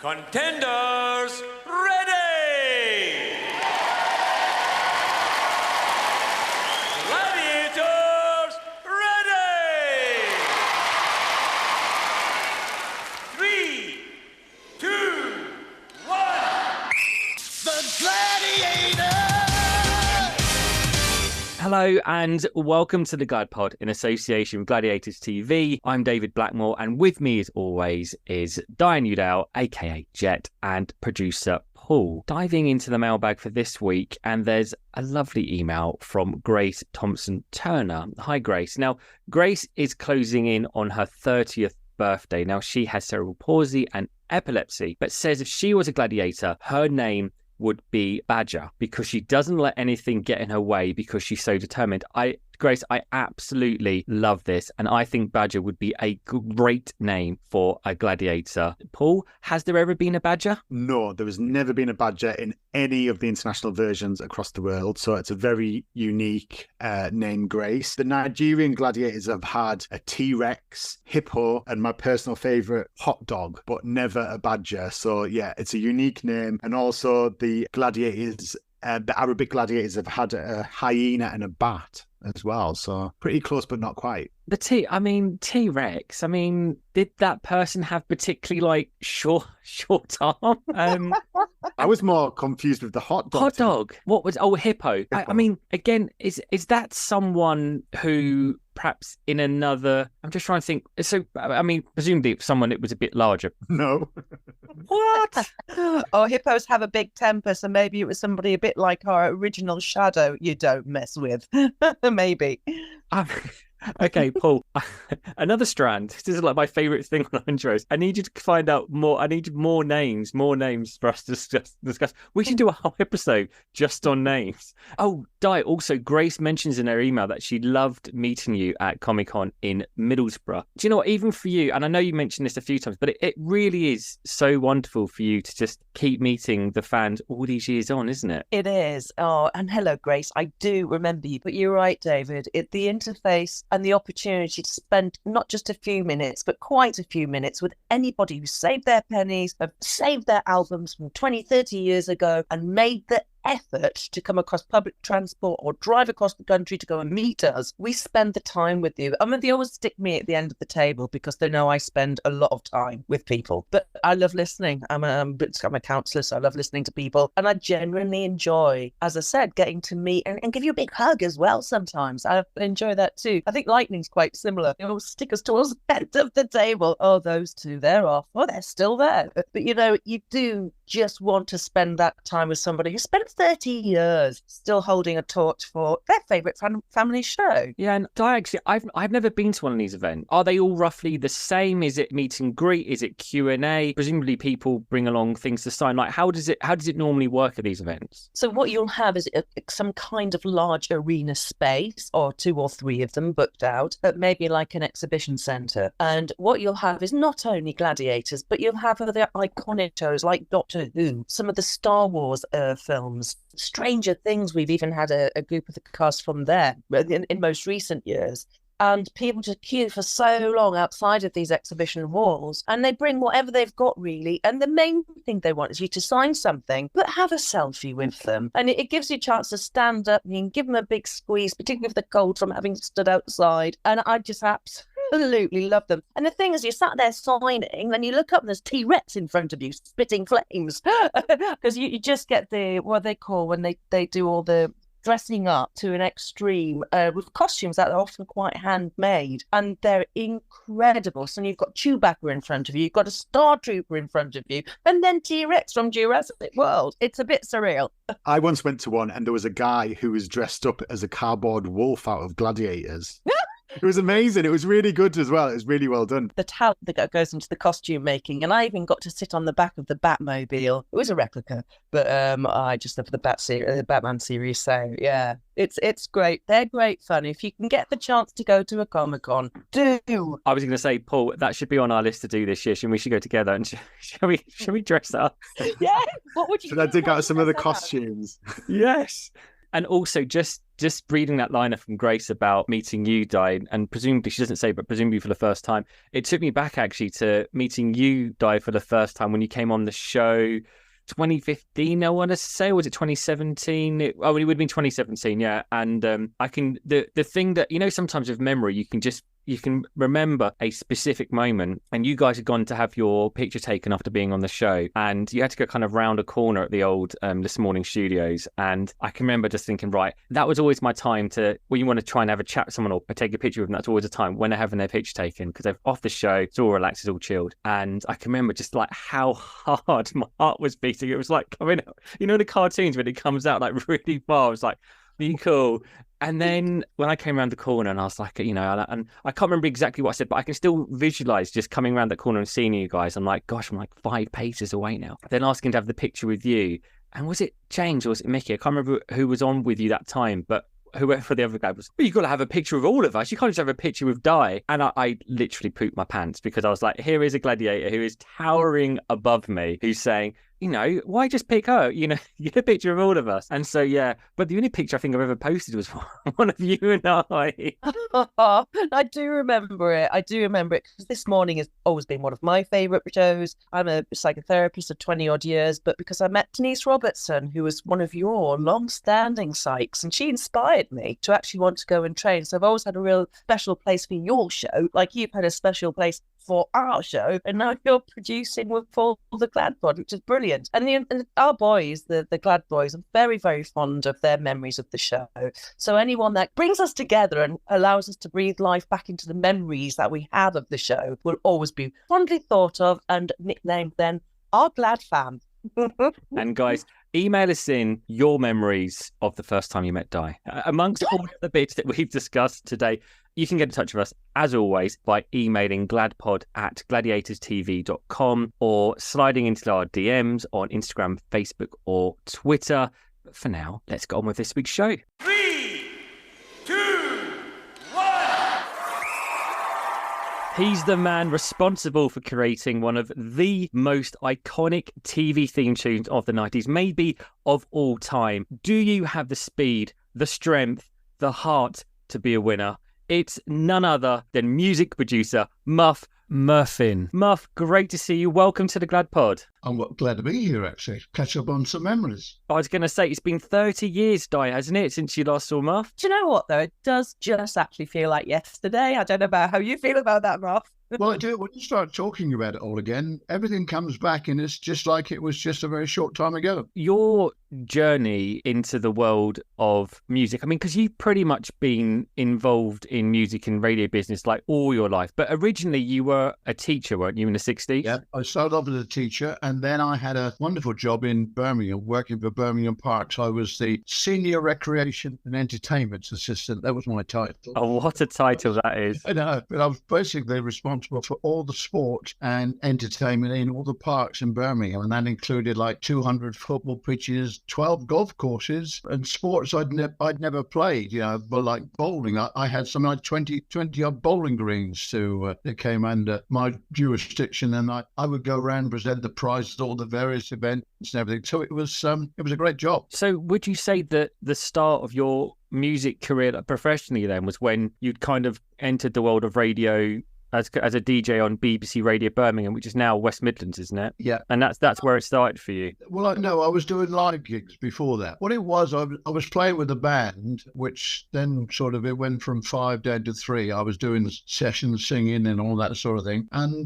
Contenders, ready! Gladiators, ready! 3, 2, 1. The Gladiator! Hello and welcome to the Glad Pod in association with Gladiators TV. I'm David Blackmore, and with me as always is Diane Udall, aka Jet, and producer Paul. Diving into the mailbag for this week, and there's a lovely email from Grace Thompson Turner. Hi Grace. Now, Grace is closing in on her 30th birthday. Now, she has cerebral palsy and epilepsy, but says if she was a gladiator, her name would be Badger, because she doesn't let anything get in her way because she's so determined. Grace, I absolutely love this, and I think Badger would be a great name for a gladiator. Paul, has there ever been a Badger? No, there has never been a Badger in any of the international versions across the world, so it's a very unique name, Grace. The Nigerian gladiators have had a T-Rex, hippo, and my personal favourite, hot dog, but never a Badger. So yeah, it's a unique name. And also the gladiators, the Arabic gladiators have had a hyena and a bat as well, so pretty close but not quite. The T-Rex, did that person have particularly short arm? I was more confused with the hot dog. Hot dog. What was hippo? Again, is that someone who perhaps in another, I'm just trying to think. So presumably someone it was a bit larger. No. What? Oh, hippos have a big temper, so maybe it was somebody a bit like our original Shadow you don't mess with. Maybe. Okay, Paul, another strand. This is like my favourite thing on intros. I need you to find out more. I need more names for us to discuss. We should do a whole episode just on names. Oh, Di, also, Grace mentions in her email that she loved meeting you at Comic-Con in Middlesbrough. Do you know what, even for you, and I know you mentioned this a few times, but it really is so wonderful for you to just keep meeting the fans all these years on, isn't it? It is. Oh, and hello, Grace. I do remember you, but you're right, David. The interface and the opportunity to spend not just a few minutes, but quite a few minutes with anybody who saved their pennies, have saved their albums from 20, 30 years ago and made the effort to come across public transport or drive across the country to go and meet us. We spend the time with you. They always stick me at the end of the table because they know I spend a lot of time with people. But I love listening. I'm a counsellor, so I love listening to people. And I genuinely enjoy, as I said, getting to meet and give you a big hug as well sometimes. I enjoy that too. I think Lightning's quite similar. They always stick us towards the end of the table. Oh, those two, they're off. Oh, they're still there. But you do just want to spend that time with somebody who spent 30 years still holding a torch for their favourite family show. Yeah, and actually, I've never been to one of these events. Are they all roughly the same? Is it meet and greet? Is it Q&A? Presumably people bring along things to sign. Like, how does it normally work at these events? So what you'll have is some kind of large arena space, or 2 or 3 of them booked out, at maybe like an exhibition centre. And what you'll have is not only Gladiators, but you'll have other iconic shows like Doctor Who, some of the Star Wars films, Stranger Things. We've even had a group of the cast from there in most recent years. And people just queue for so long outside of these exhibition halls, and they bring whatever they've got, really. And the main thing they want is you to sign something, but have a selfie with them. And it gives you a chance to stand up and you can give them a big squeeze, particularly with the cold from having stood outside. And I just absolutely love them. And the thing is, you sat there signing, then you look up and there's T-Rex in front of you spitting flames, because you just get what they call when they do all the dressing up to an extreme with costumes that are often quite handmade, and they're incredible. So you've got Chewbacca in front of you, you've got a Star Trooper in front of you, and then T-Rex from Jurassic World. It's a bit surreal. I once went to one and there was a guy who was dressed up as a cardboard wolf out of Gladiators. It was amazing. It was really good as well. It was really well done. The talent that goes into the costume making, and I even got to sit on the back of the Batmobile. It was a replica, but I just love the Batman series. So yeah, it's great. They're great fun. If you can get the chance to go to a Comic-Con, do. I was going to say, Paul, that should be on our list to do this year. We should go together and shall we dress up? Yeah. What would you? Should I dig out some of the costumes? Yes. And also just reading that liner from Grace about meeting you, Di, and presumably she doesn't say, but presumably for the first time, it took me back actually to meeting you, Di, for the first time when you came on the show. 2015, I want to say, or was it 2017? It would have been 2017, yeah. And I can the thing that, you know, sometimes with memory you can remember a specific moment, and you guys had gone to have your picture taken after being on the show, and you had to go kind of round a corner at the old This Morning studios. And I can remember just thinking, right, that was always my time to, when you want to try and have a chat with someone or take a picture with them, that's always a time when they're having their picture taken, because they're off the show, it's all relaxed, it's all chilled. And I can remember just like how hard my heart was beating. It was like coming out, you know, the cartoons when it comes out like really far, it was like, be cool. And then when I came around the corner and I was like, you know, and I can't remember exactly what I said, but I can still visualize just coming around that corner and seeing you guys. I'm like, gosh, I'm like 5 paces away now. Then asking to have the picture with you. And was it James or was it Mickey? I can't remember who was on with you that time, but whoever the other guy was, well, you've got to have a picture of all of us. You can't just have a picture with Di. And I literally pooped my pants, because I was like, here is a gladiator who is towering above me, who's saying, you know, why just pick her? You know, get a picture of all of us. And so, yeah, but the only picture I think I've ever posted was one of you and I. I do remember it. Because This Morning has always been one of my favourite shows. I'm a psychotherapist of 20 odd years, but because I met Denise Robertson, who was one of your long-standing psychs, and she inspired me to actually want to go and train. So I've always had a real special place for your show, like you've had a special place for our show, and now you're producing for the Glad Pod, which is brilliant. And our boys, the Glad boys, are very, very fond of their memories of the show. So anyone that brings us together and allows us to breathe life back into the memories that we have of the show will always be fondly thought of and nicknamed then our Glad fam. And guys, email us in your memories of the first time you met Di. Amongst all the bits that we've discussed today, you can get in touch with us, as always, by emailing gladpod@gladiatorstv.com or sliding into our DMs on Instagram, Facebook, or Twitter. But for now, let's get on with this week's show. 3, 2, 1. He's the man responsible for creating one of the most iconic TV theme tunes of the 90s, maybe of all time. Do you have the speed, the strength, the heart to be a winner? It's none other than music producer Muff Murfin. Muff, great to see you. Welcome to the Glad Pod. I'm glad to be here, actually. Catch up on some memories. I was going to say, it's been 30 years, Di, hasn't it, since you last saw Muff? Do you know what, though? It does just actually feel like yesterday. I don't know about how you feel about that, Muff. Well, I do. When you start talking about it all again, everything comes back, and it's just like it was just a very short time ago. Your journey into the world of music, I mean, because you've pretty much been involved in music and radio business like all your life, but originally you were a teacher, weren't you, in the 60s? Yeah, I started off as a teacher, and then I had a wonderful job in Birmingham, working for Birmingham Parks. I was the Senior Recreation and Entertainment Assistant. That was my title. Oh, what a title that is. I know, but I was basically responsible for all the sport and entertainment in all the parks in Birmingham, and that included like 200 football pitches, 12 golf courses, and sports I'd never played, you know, but like bowling. I had something like 20 odd bowling greens that came under my jurisdiction, and I would go around and present the prizes at all the various events and everything. So it was a great job. So would you say that the start of your music career professionally then was when you'd kind of entered the world of radio as a DJ on BBC Radio Birmingham, which is now West Midlands, isn't it? Yeah. And that's where it started for you. Well, no, I was doing live gigs before that. What it was, I was playing with a band, which then sort of it went from 5 down to 3. I was doing sessions, singing and all that sort of thing. And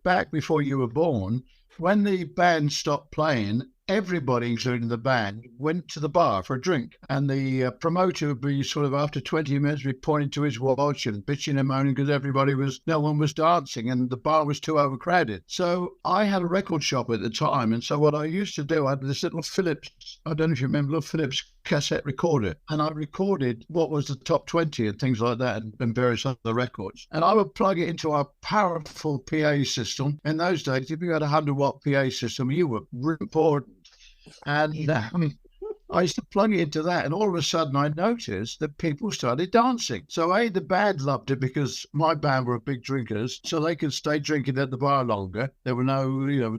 back before you were born, when the band stopped playing, everybody, including the band, went to the bar for a drink. And the promoter would be sort of, after 20 minutes, be pointing to his watch and bitching and moaning because no one was dancing and the bar was too overcrowded. So I had a record shop at the time. And so what I used to do, I had this little Philips, I don't know if you remember, little Philips cassette recorder. And I recorded what was the top 20 and things like that and various other records. And I would plug it into our powerful PA system. In those days, if you had a 100-watt PA system, you were really important. And I used to plug it into that, and all of a sudden I noticed that people started dancing. So the band loved it because my band were big drinkers, so they could stay drinking at the bar longer. There were no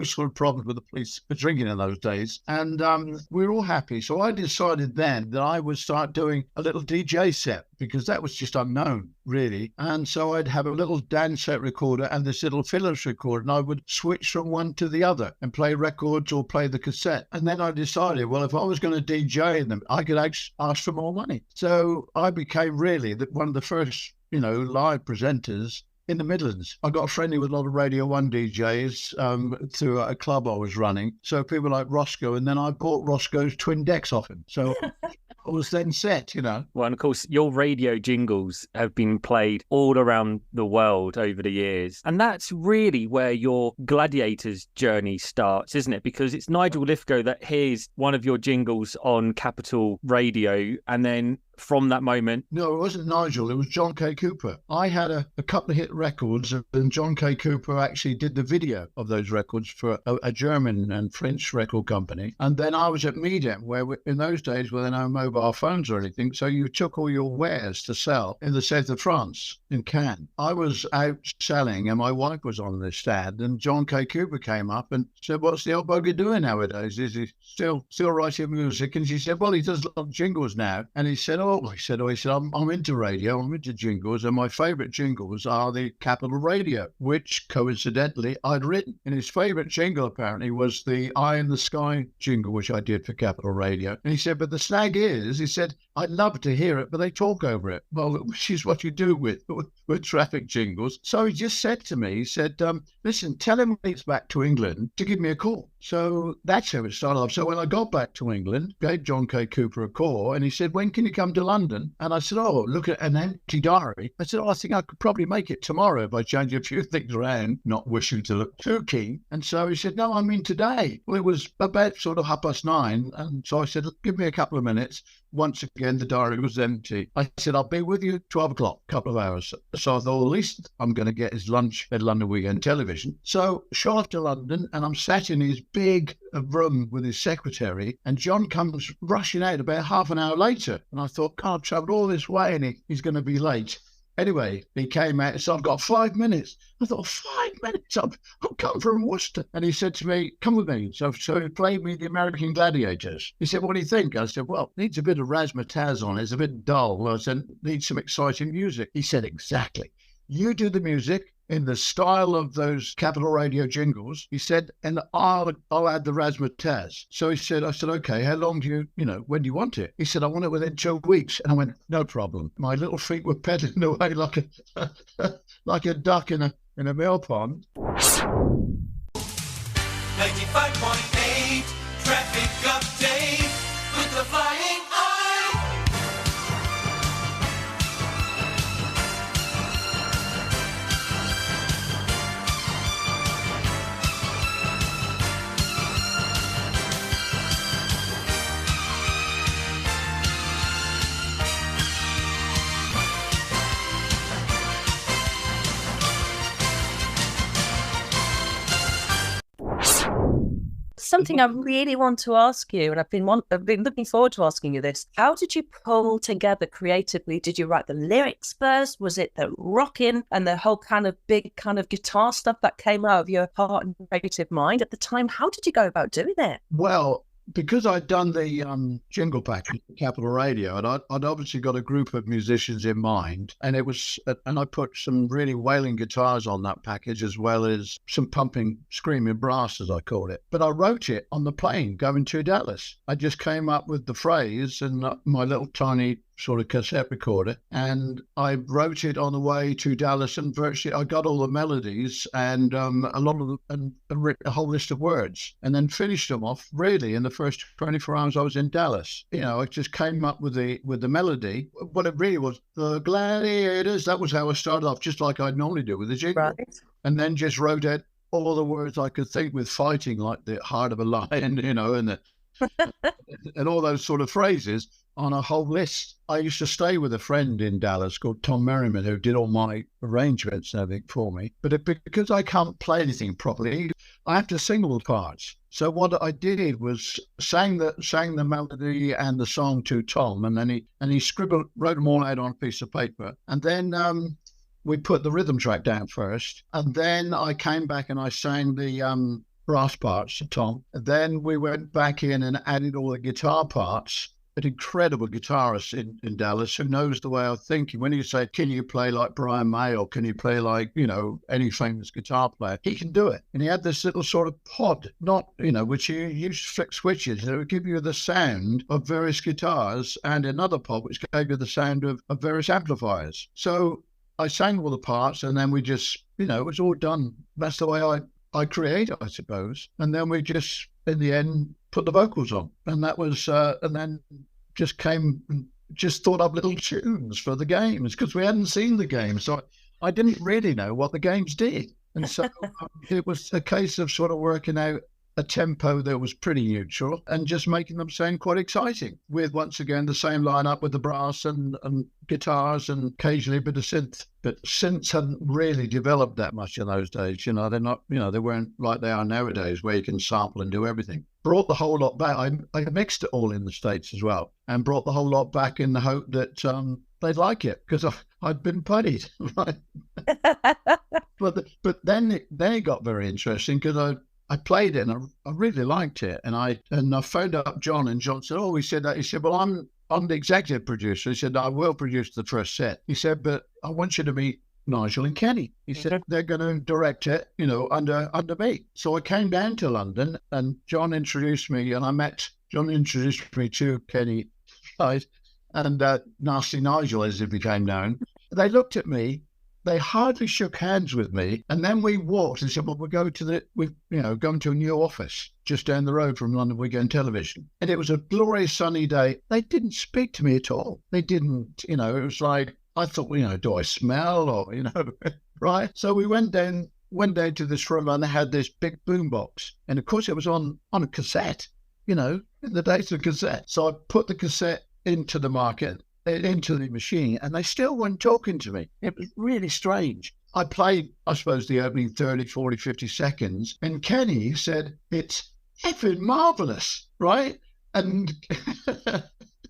sort of problems with the police for drinking in those days, and we were all happy. So I decided then that I would start doing a little DJ set, because that was just unknown, really. And so I'd have a little dance set recorder and this little Philips recorder, and I would switch from one to the other and play records or play the cassette. And then I decided, well, if I was going to DJ them, I could ask for more money. So I became really one of the first, live presenters in the Midlands. I got friendly with a lot of Radio 1 DJs through a club I was running. So people like Roscoe, and then I bought Roscoe's twin decks off him. So I was then set, Well, and of course, your radio jingles have been played all around the world over the years. And that's really where your Gladiators journey starts, isn't it? Because it's Nigel Lithgow that hears one of your jingles on Capital Radio, and then from that moment... No, it wasn't Nigel, it was John K. Cooper. I had a couple of hit records, and John K. Cooper actually did the video of those records for a German and French record company. And then I was at Medium, where in those days there were no mobile phones or anything, so you took all your wares to sell in the south of France, in Cannes. I was out selling, and my wife was on the stand, and John K. Cooper came up and said, "What's the old bugger doing nowadays? Is he still writing music?" And she said, "Well, he does a lot of jingles now." And he said, I'm into radio, I'm into jingles, and my favourite jingles are the Capital Radio, which coincidentally I'd written. And his favourite jingle apparently was the Eye in the Sky jingle, which I did for Capital Radio. And he said, but the snag is, he said, I'd love to hear it, but they talk over it. Well, which is what you do with traffic jingles. So he just said to me, he said, listen, tell him when he's back to England to give me a call. So that's how it started off. So when I got back to England, gave John K. Cooper a call, and he said, when can you come to London? And I said, look at an empty diary. I said, I think I could probably make it tomorrow if I change a few things around, not wishing to look too keen. And so he said, no, I mean today. Well, it was about sort of 9:30. And so I said, give me a couple of minutes. Once again, the diary was empty. I said, I'll be with you at 12 o'clock, a couple of hours. So I thought, at least I'm going to get his lunch at London Weekend Television. So shot off to London, and I'm sat in his big room with his secretary, and John comes rushing out about half an hour later. And I thought, God, I've travelled all this way and he's going to be late. Anyway, he came out and said, I've got 5 minutes. I thought, 5 minutes? I've come from Worcester. And he said to me, come with me. So he played me the American Gladiators. He said, what do you think? I said, well, needs a bit of razzmatazz on it. It's a bit dull. I said, needs some exciting music. He said, exactly. You do the music in the style of those Capital Radio jingles. He said, and I'll add the razzmatazz. So I said, okay, how long when do you want it? He said, I want it within 2 weeks. And I went, no problem. My little feet were pedaling away like a duck in a mill pond. 95.8 traffic update with the flying eye. Something I really want to ask you, and I've been looking forward to asking you this. How did you pull together creatively? Did you write the lyrics first? Was it the rocking and the whole kind of big kind of guitar stuff that came out of your heart and creative mind at the time? How did you go about doing it? Well, because I'd done the jingle package for Capital Radio, and I'd obviously got a group of musicians in mind, and I put some really wailing guitars on that package, as well as some pumping, screaming brass, as I call it. But I wrote it on the plane going to Dallas. I just came up with the phrase and my little tiny sort of cassette recorder, and I wrote it on the way to Dallas, and virtually I got all the melodies and a lot of and written a whole list of words, and then finished them off really in the first 24 hours I was in Dallas. I just came up with the melody. What it really was, the Gladiators. That was how I started off, just like I'd normally do with the jingle, Right. and then just wrote out all the words I could think with fighting, like the heart of a lion, and and all those sort of phrases. on a whole list. I used to stay with a friend in Dallas called Tom Merriman, who did all my arrangements and everything for me. But because I can't play anything properly, I have to sing all the parts. So what I did was sang the melody and the song to Tom, and then he wrote them all out on a piece of paper. And then we put the rhythm track down first, and then I came back and I sang the brass parts to Tom. And then we went back in and added all the guitar parts. An incredible guitarist in Dallas who knows the way I think. When you say, can you play like Brian May, or can you play like, any famous guitar player? He can do it. And he had this little sort of pod, which you used to flick switches, and it would give you the sound of various guitars, and another pod which gave you the sound of various amplifiers. So I sang all the parts, and then we just, it was all done. That's the way I create, I suppose. And then we just, in the end, put the vocals on. And that was, and then just thought up little tunes for the games, because we hadn't seen the games. So I didn't really know what the games did. And so it was a case of sort of working out a tempo that was pretty neutral and just making them sound quite exciting, with, once again, the same lineup with the brass and guitars and occasionally a bit of synth. But synths hadn't really developed that much in those days. They're not, they weren't like they are nowadays, where you can sample and do everything. Brought the whole lot back. I mixed it all in the States as well, and brought the whole lot back in the hope that they'd like it, because I'd been puttied. Right? But then it got very interesting, because I played it and I really liked it. And I phoned up John, and John said, he said, well, I'm the executive producer. He said, I will produce the first set. He said, but I want you to meet Nigel and Kenny. He said, they're going to direct it, under me. So I came down to London, and John introduced me, and John introduced me to Kenny, right, and Nasty Nigel, as he became known. They looked at me. They hardly shook hands with me, and then we walked and said, well, we're going to a new office just down the road from London Weekend Television. And it was a glorious sunny day. They didn't speak to me at all. They didn't, it was like, I thought, do I smell, or, right? So we went down to this room, and they had this big boombox. And of course it was on a cassette, in the days of cassette. So I put the cassette into the market, into the machine, and they still weren't talking to me. It was really strange. I played, I suppose, the opening 30, 40, 50 seconds, and Kenny said, it's effing marvellous, right? And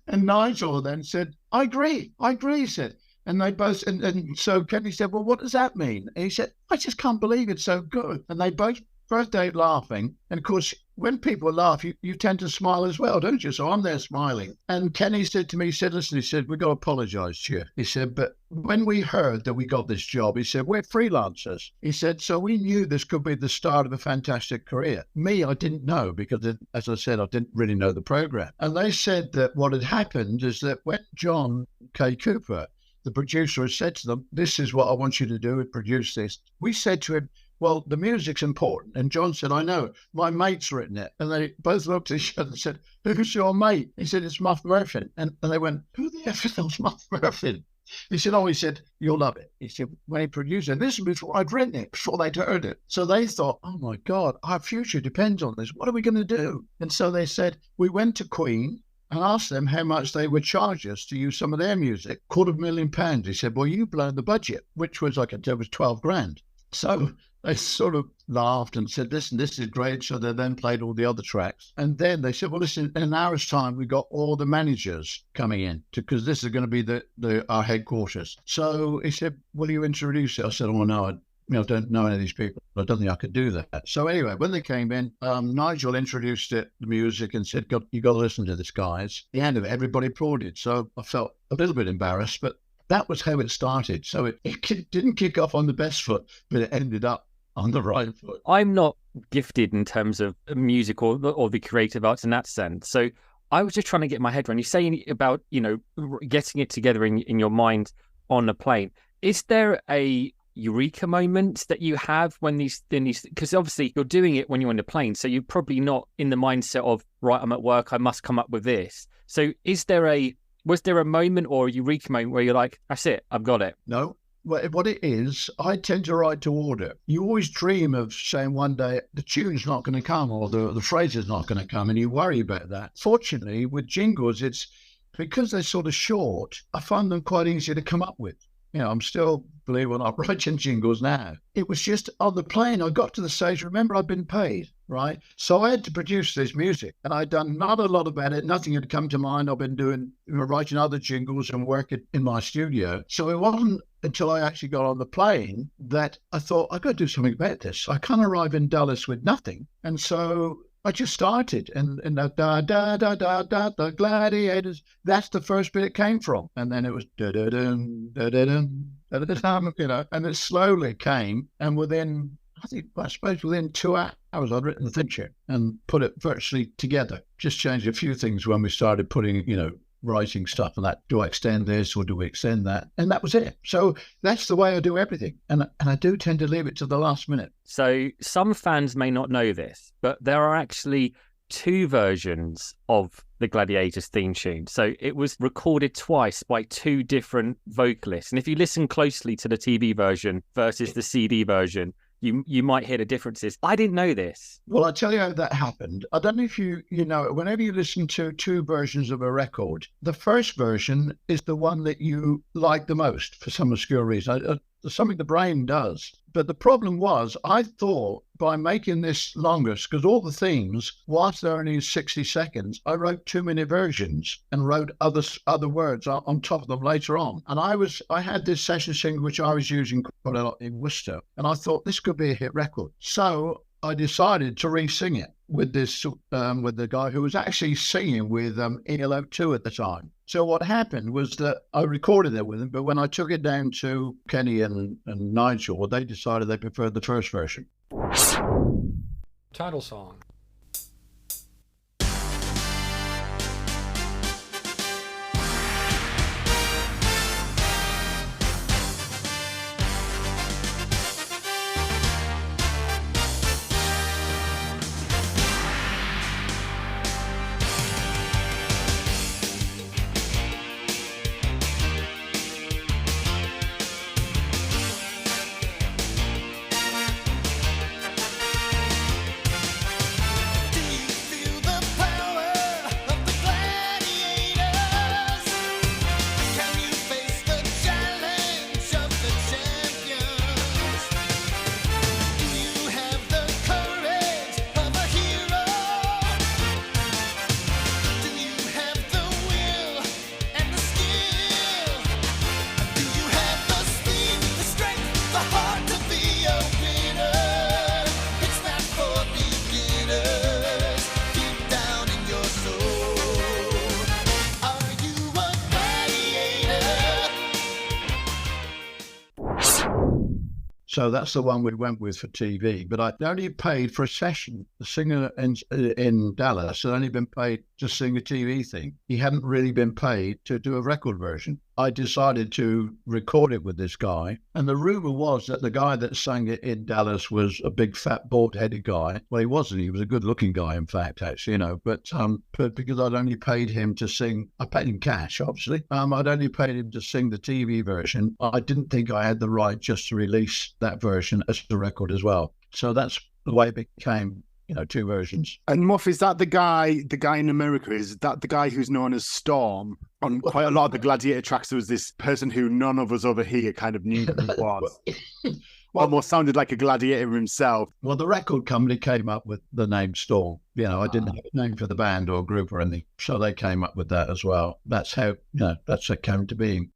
and Nigel then said, I agree, he said. And they both, and so Kenny said, well, what does that mean? And he said, I just can't believe it's so good. And they both burst out laughing. And of course, when people laugh, you tend to smile as well, don't you? So I'm there smiling. And Kenny said to me, he said, listen, he said, we've got to apologise to you. He said, but when we heard that we got this job, he said, we're freelancers. He said, so we knew this could be the start of a fantastic career. Me, I didn't know, because, as I said, I didn't really know the programme. And they said that what had happened is that when John K. Cooper, the producer, had said to them, this is what I want you to do and produce this, we said to him, well, the music's important. And John said, I know, my mate's written it. And they both looked at each other and said, who's your mate? He said, it's Muff Murfin. And they went, who the F is Muff Murfin? He said, you'll love it. He said, when he produced it, this was before I'd written it, before they'd heard it. So they thought, oh my God, our future depends on this. What are we going to do? And so they said, we went to Queen and asked them how much they would charge us to use some of their music. £250,000. He said, well, you've blown the budget, which was, like I said, was 12 grand. So they sort of laughed and said, listen, this is great. So they then played all the other tracks. And then they said, well, listen, in an hour's time, we got all the managers coming in, because this is going to be our headquarters. So he said, will you introduce it? I said, oh, no, I don't know any of these people. I don't think I could do that. So anyway, when they came in, Nigel introduced the music and said, you got to listen to this, guys. At the end of it, everybody applauded. So I felt a little bit embarrassed, but that was how it started. So it didn't kick off on the best foot, but it ended up on the right foot. I'm not gifted in terms of music or the creative arts in that sense. So I was just trying to get my head around. You're saying about, getting it together in your mind on a plane. Is there a eureka moment that you have when these, because obviously you're doing it when you're on the plane, so you're probably not in the mindset of, right, I'm at work, I must come up with this. So was there a moment or a eureka moment where you're like, that's it, I've got it? No. What it is, I tend to write to order. You always dream of saying one day the tune's not going to come, or the phrase is not going to come, and you worry about that. Fortunately, with jingles, because they're sort of short, I find them quite easy to come up with. I'm still, believe it or not, writing jingles now. It was just on the plane, I got to the stage, remember I'd been paid, right? So I had to produce this music, and I'd done not a lot about it. Nothing had come to mind. I've been writing other jingles and working in my studio. So it wasn't until I actually got on the plane that I thought, I've got to do something about this. I can't arrive in Dallas with nothing. And so I just started, and the the Gladiators. That's the first bit it came from, and then it was da da dum da da dum da da dum, and it slowly came. And I suppose within 2 hours, I'd written the theme tune and put it virtually together. Just changed a few things when we started putting, writing stuff and that. Do I extend this or do we extend that? And that was it. So that's the way I do everything. And I do tend to leave it to the last minute. So some fans may not know this, but there are actually 2 versions of the Gladiators theme tune. So it was recorded twice by 2 different vocalists. And if you listen closely to the TV version versus the CD version, you might hear the differences. I didn't know this. Well, I'll tell you how that happened. I don't know if you know it. Whenever you listen to 2 versions of a record, the first version is the one that you like the most for some obscure reason. Something the brain does. But the problem was, I thought by making this longer, because all the themes, whilst they're only 60 seconds, I wrote 2-minute versions and wrote other words on top of them later on. And I had this session singer, which I was using quite a lot in Worcester, and I thought this could be a hit record. So I decided to re-sing it with this with the guy who was actually singing with ELO 2 at the time. So what happened was that I recorded it with him, but when I took it down to Kenny and Nigel, well, they decided they preferred the first version. Title song. So that's the one we went with for TV. But I only paid for a session. The singer in Dallas had only been paid to sing a TV thing. He hadn't really been paid to do a record version. I decided to record it with this guy. And the rumor was that the guy that sang it in Dallas was a big, fat, bald-headed guy. Well, he wasn't. He was a good-looking guy, in fact, actually, But because I'd only paid him to sing, I paid him cash, obviously. I'd only paid him to sing the TV version. I didn't think I had the right just to release that version as a record as well. So that's the way it became, 2 versions. And Muff, is that the guy in America? Is that the guy who's known as Storm? On quite a lot of the Gladiator tracks, there was this person who none of us over here kind of knew who it was. Almost sounded like a gladiator himself. Well, the record company came up with the name Storm. I didn't have a name for the band or group or anything. So they came up with that as well. That's how, that's how it came to be.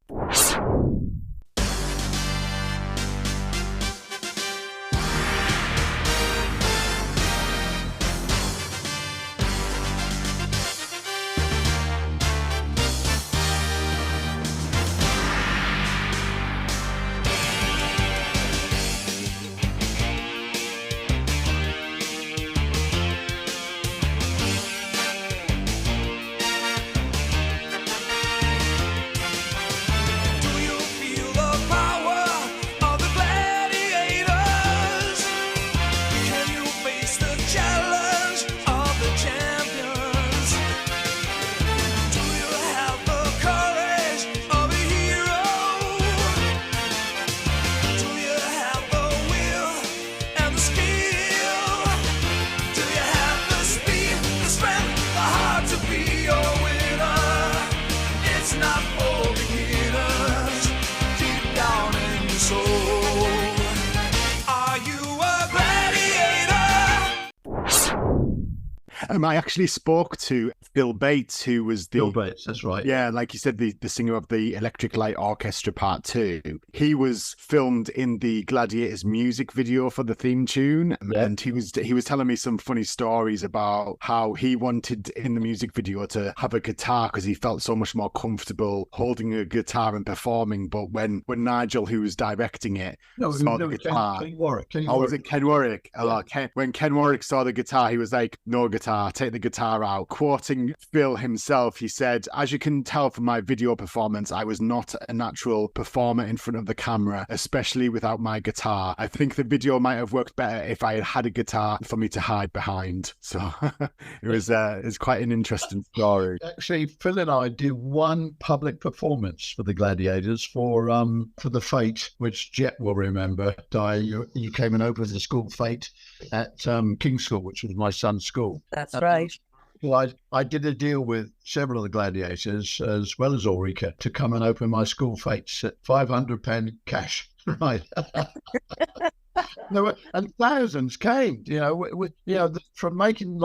I actually spoke to Phil Bates, who was Bill Bates, that's right. Yeah, like you said, the singer of the Electric Light Orchestra Part 2. He was filmed in the Gladiators music video for the theme tune, and he was telling me some funny stories about how he wanted in the music video to have a guitar because he felt so much more comfortable holding a guitar and performing. But when Nigel, who was directing it, saw the guitar, Ken Warwick. Was it Ken Warwick? Yeah. When Ken Warwick saw the guitar, he was like, "No guitar, take the guitar out." Quoting Phil himself, he said, "As you can tell from my video performance, I was not a natural performer in front of the camera, especially without my guitar. I think the video might have worked better if I had had a guitar for me to hide behind." So it's quite an interesting story. Actually, Phil and I did one public performance for the Gladiators for the Fete, which Jet will remember. Di, you came and opened the school Fete at King's School, which was my son's school. That's right. Well, I did a deal with several of the Gladiators, as well as Ulrika, to come and open my school Fates at £500 cash. Right. And thousands came, from making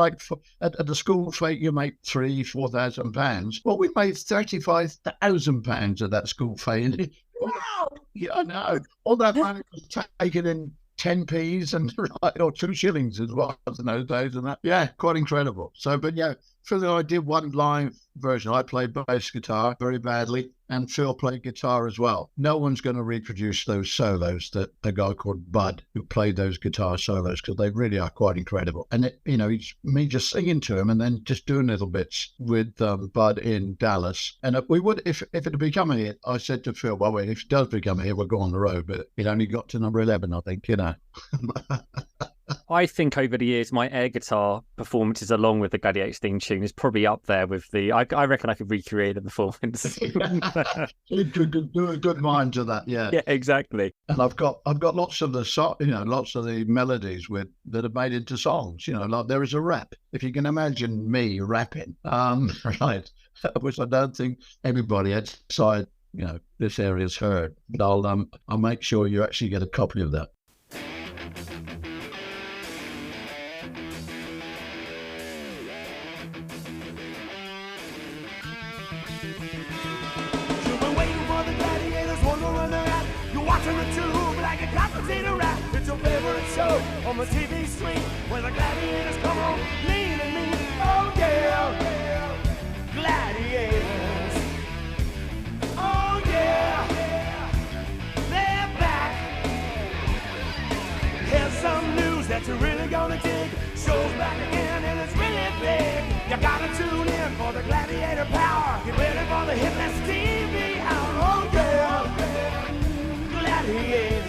at the school fete, you make £3,000-4,000. Well, we made £35,000 at that school fete. Wow! Yeah, I know. All that money was taken in 10p's and or 2 shillings as well in those days, and that. Yeah, quite incredible. So, but yeah, Phil and I did one live version. I played bass guitar very badly, and Phil played guitar as well. No one's going to reproduce those solos that a guy called Bud, who played those guitar solos, because they really are quite incredible. And it's me just singing to him and then just doing little bits with Bud in Dallas. And if it had become a hit, I said to Phil, well, if it does become a hit, we'll go on the road. But it only got to number 11, I think. I think over the years, my air guitar performances along with the Gladiators theme tune is probably up there with the. I reckon I could recreate a performance. Good mind to that, yeah. Yeah, exactly. And I've got lots of the melodies that are made into songs. Like there is a rap. If you can imagine me rapping, right, which I don't think everybody outside this area's heard. But I'll make sure you actually get a copy of that. On the TV screen, where the gladiators come on, lean and mean. Oh yeah, gladiators. Oh yeah, they're back. Here's some news that you're really gonna dig. Show's back again and it's really big. You gotta tune in for the gladiator power. Get ready for the hitless TV hour. Oh yeah, gladiators.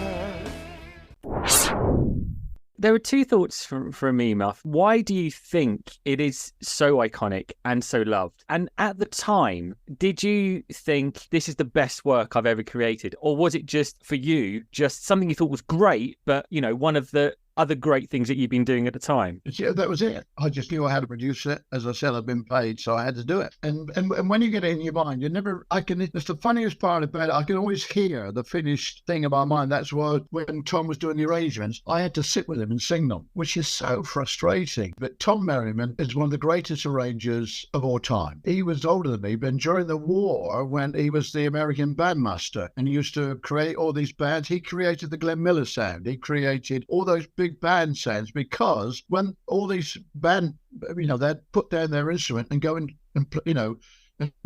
There are two thoughts from me, Muff. Why do you think it is so iconic and so loved? And at the time, did you think this is the best work I've ever created? Or was it just, for you, just something you thought was great, but, one of the other great things that you've been doing at the time? Yeah, that was it. I just knew I had to produce it. As I said, I've been paid, so I had to do it. And when you get it in your mind, it's the funniest part about it. I can always hear the finished thing in my mind. That's why when Tom was doing the arrangements, I had to sit with him and sing them, which is so frustrating. But Tom Merriman is one of the greatest arrangers of all time. He was older than me, but during the war, when he was the American bandmaster and he used to create all these bands, he created the Glenn Miller sound. He created all those big band sounds, because when all these band, they'd put down their instrument and go and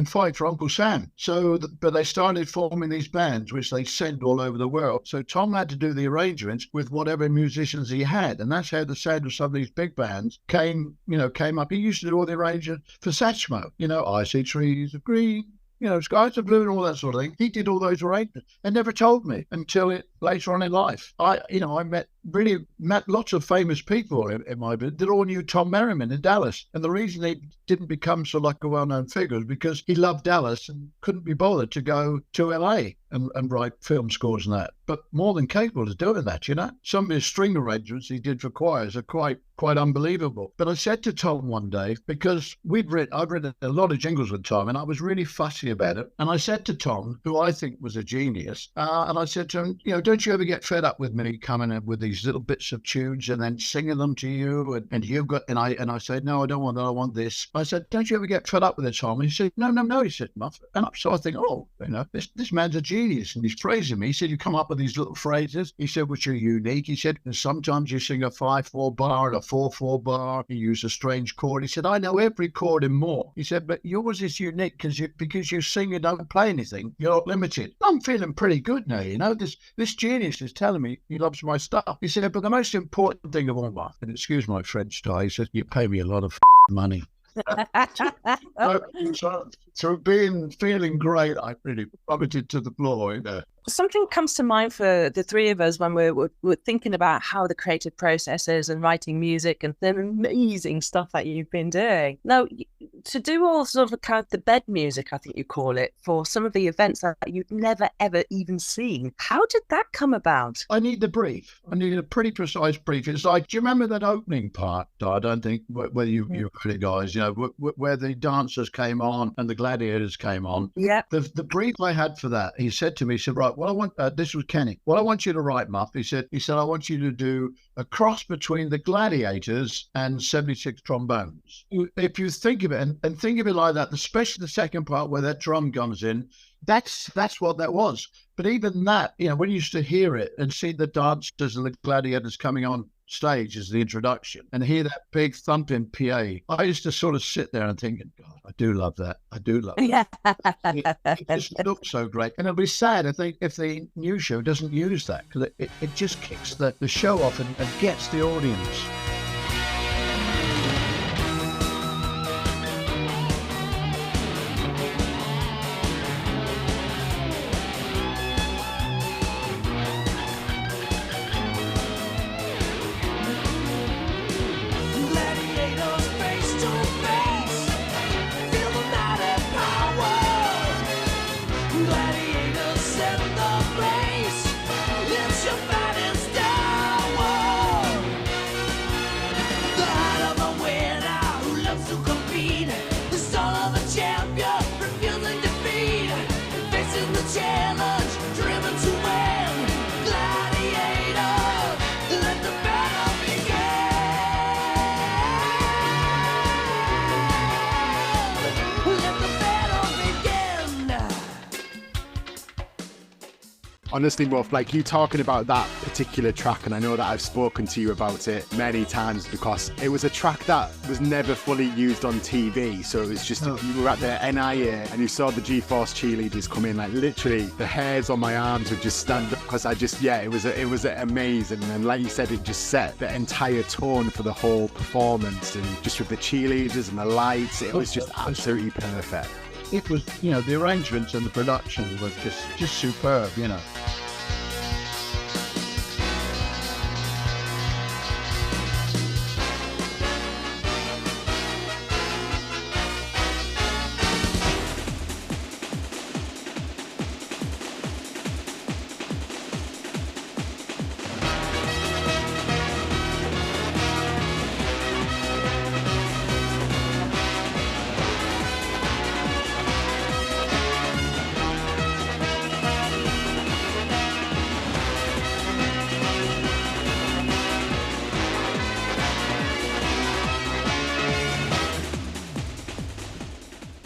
fight for Uncle Sam. But they started forming these bands, which they sent all over the world. So Tom had to do the arrangements with whatever musicians he had, and that's how the sound of some of these big bands came up. He used to do all the arrangements for Satchmo. I see trees of green, skies of blue and all that sort of thing. He did all those arrangements and never told me until later on in life. I met lots of famous people in my business that all knew Tom Merriman in Dallas. And the reason he didn't become so like a well-known figure is because he loved Dallas and couldn't be bothered to go to LA and write film scores and that. But more than capable of doing that, Some of his string arrangements he did for choirs are quite unbelievable. But I said to Tom one day, because I've written a lot of jingles with Tom, and I was really fussy about it. And I said to Tom, who I think was a genius, and I said to him, don't you ever get fed up with me coming in with these little bits of tunes and then singing them to you? And you've got, and I said, no, I don't want that. I want this. I said, don't you ever get fed up with it, Tom? And he said, no. He said, Muff. And so I think, oh, this man's a genius, and he's praising me. He said, you come up with these little phrases. He said, which are unique. He said, and sometimes you sing a 5/4 bar and a 4/4 bar. You use a strange chord. He said, I know every chord and more. He said, but yours is unique because you sing and don't play anything. You're not limited. I'm feeling pretty good now, This genius is telling me he loves my stuff. He said, but the most important thing of all, Muff, and excuse my French, Di, he said, you pay me a lot of money. So feeling great, I really plummeted to the floor. Something comes to mind for the three of us when we're thinking about how the creative process is and writing music and the amazing stuff that you've been doing. Now, to do all sort of kind of the bed music, I think you call it, for some of the events that you've never, ever even seen. How did that come about? I need the brief. I need a pretty precise brief. It's like, do you remember that opening part? I don't think whether you heard it, guys, where the dancers came on and the gladiators came on. Yeah. The brief I had for that, he said to me, he said, right, what I want, this was Kenny, what I want you to write, Muff, he said, I want you to do a cross between the Gladiators and 76 trombones. If you think of it, and think of it like that, especially the second part where that drum comes in, that's what that was. But even that, when you used to hear it and see the dancers and the gladiators coming on stage as the introduction and hear that big thumping PA, I used to sort of sit there and think, God, I do love that. Yeah. It just looks so great. And it'll be sad if the new show doesn't use that, because it just kicks the show off and gets the audience. Gladiators face to face, feel the mighty power. Gladiators set the pace, it's your fighting style. The heart of a winner who loves to compete, the soul of a champion, refusing defeat, facing the challenge, driven to win. Gladiator, let the battle begin. Let the battle begin. Honestly, Muff, like you talking about that particular track, and I know that I've spoken to you about it many times because it was a track that was never fully used on TV. So it was just, you were at the NIA and you saw the G-Force cheerleaders come in, like literally the hairs on my arms would just stand up because it was amazing. And like you said, it just set the entire tone for the whole performance, and just with the cheerleaders and the lights, it was just absolutely perfect. It was, the arrangements and the production were just superb,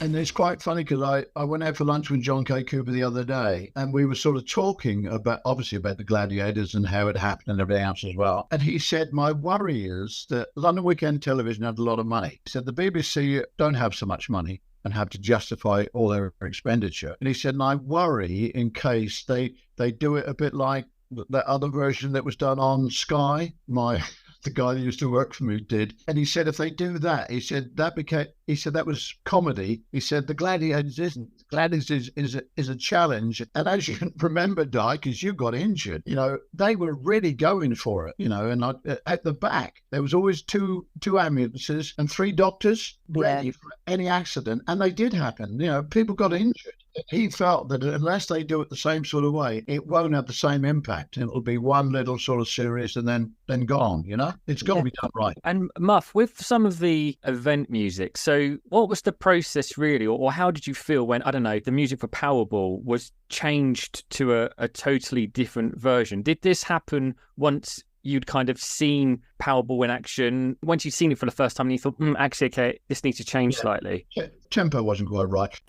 And it's quite funny because I went out for lunch with John K. Cooper the other day, and we were sort of talking about the Gladiators and how it happened and everything else as well. And he said, my worry is that London Weekend Television had a lot of money. He said, the BBC don't have so much money and have to justify all their expenditure. And he said, and I worry in case they do it a bit like that other version that was done on Sky, the guy that used to work for me did. And he said, if they do that, he said, that was comedy. He said, the Gladiators isn't. Gladiators is a challenge. And as you can remember, Di, because you got injured, they were really going for it, and at the back, there was always two ambulances and 3 doctors ready for any accident. And they did happen. People got injured. he felt that unless they do it the same sort of way, it won't have the same impact. It'll be one little sort of series and then gone, you know? It's got to be done right. And Muff, with some of the event music, so what was the process really, or how did you feel when, I don't know, the music for Powerball was changed to a totally different version? Did this happen once you'd kind of seen Powerball in action, once you'd seen it for the first time and you thought, actually, okay, this needs to change slightly? Tempo wasn't quite right.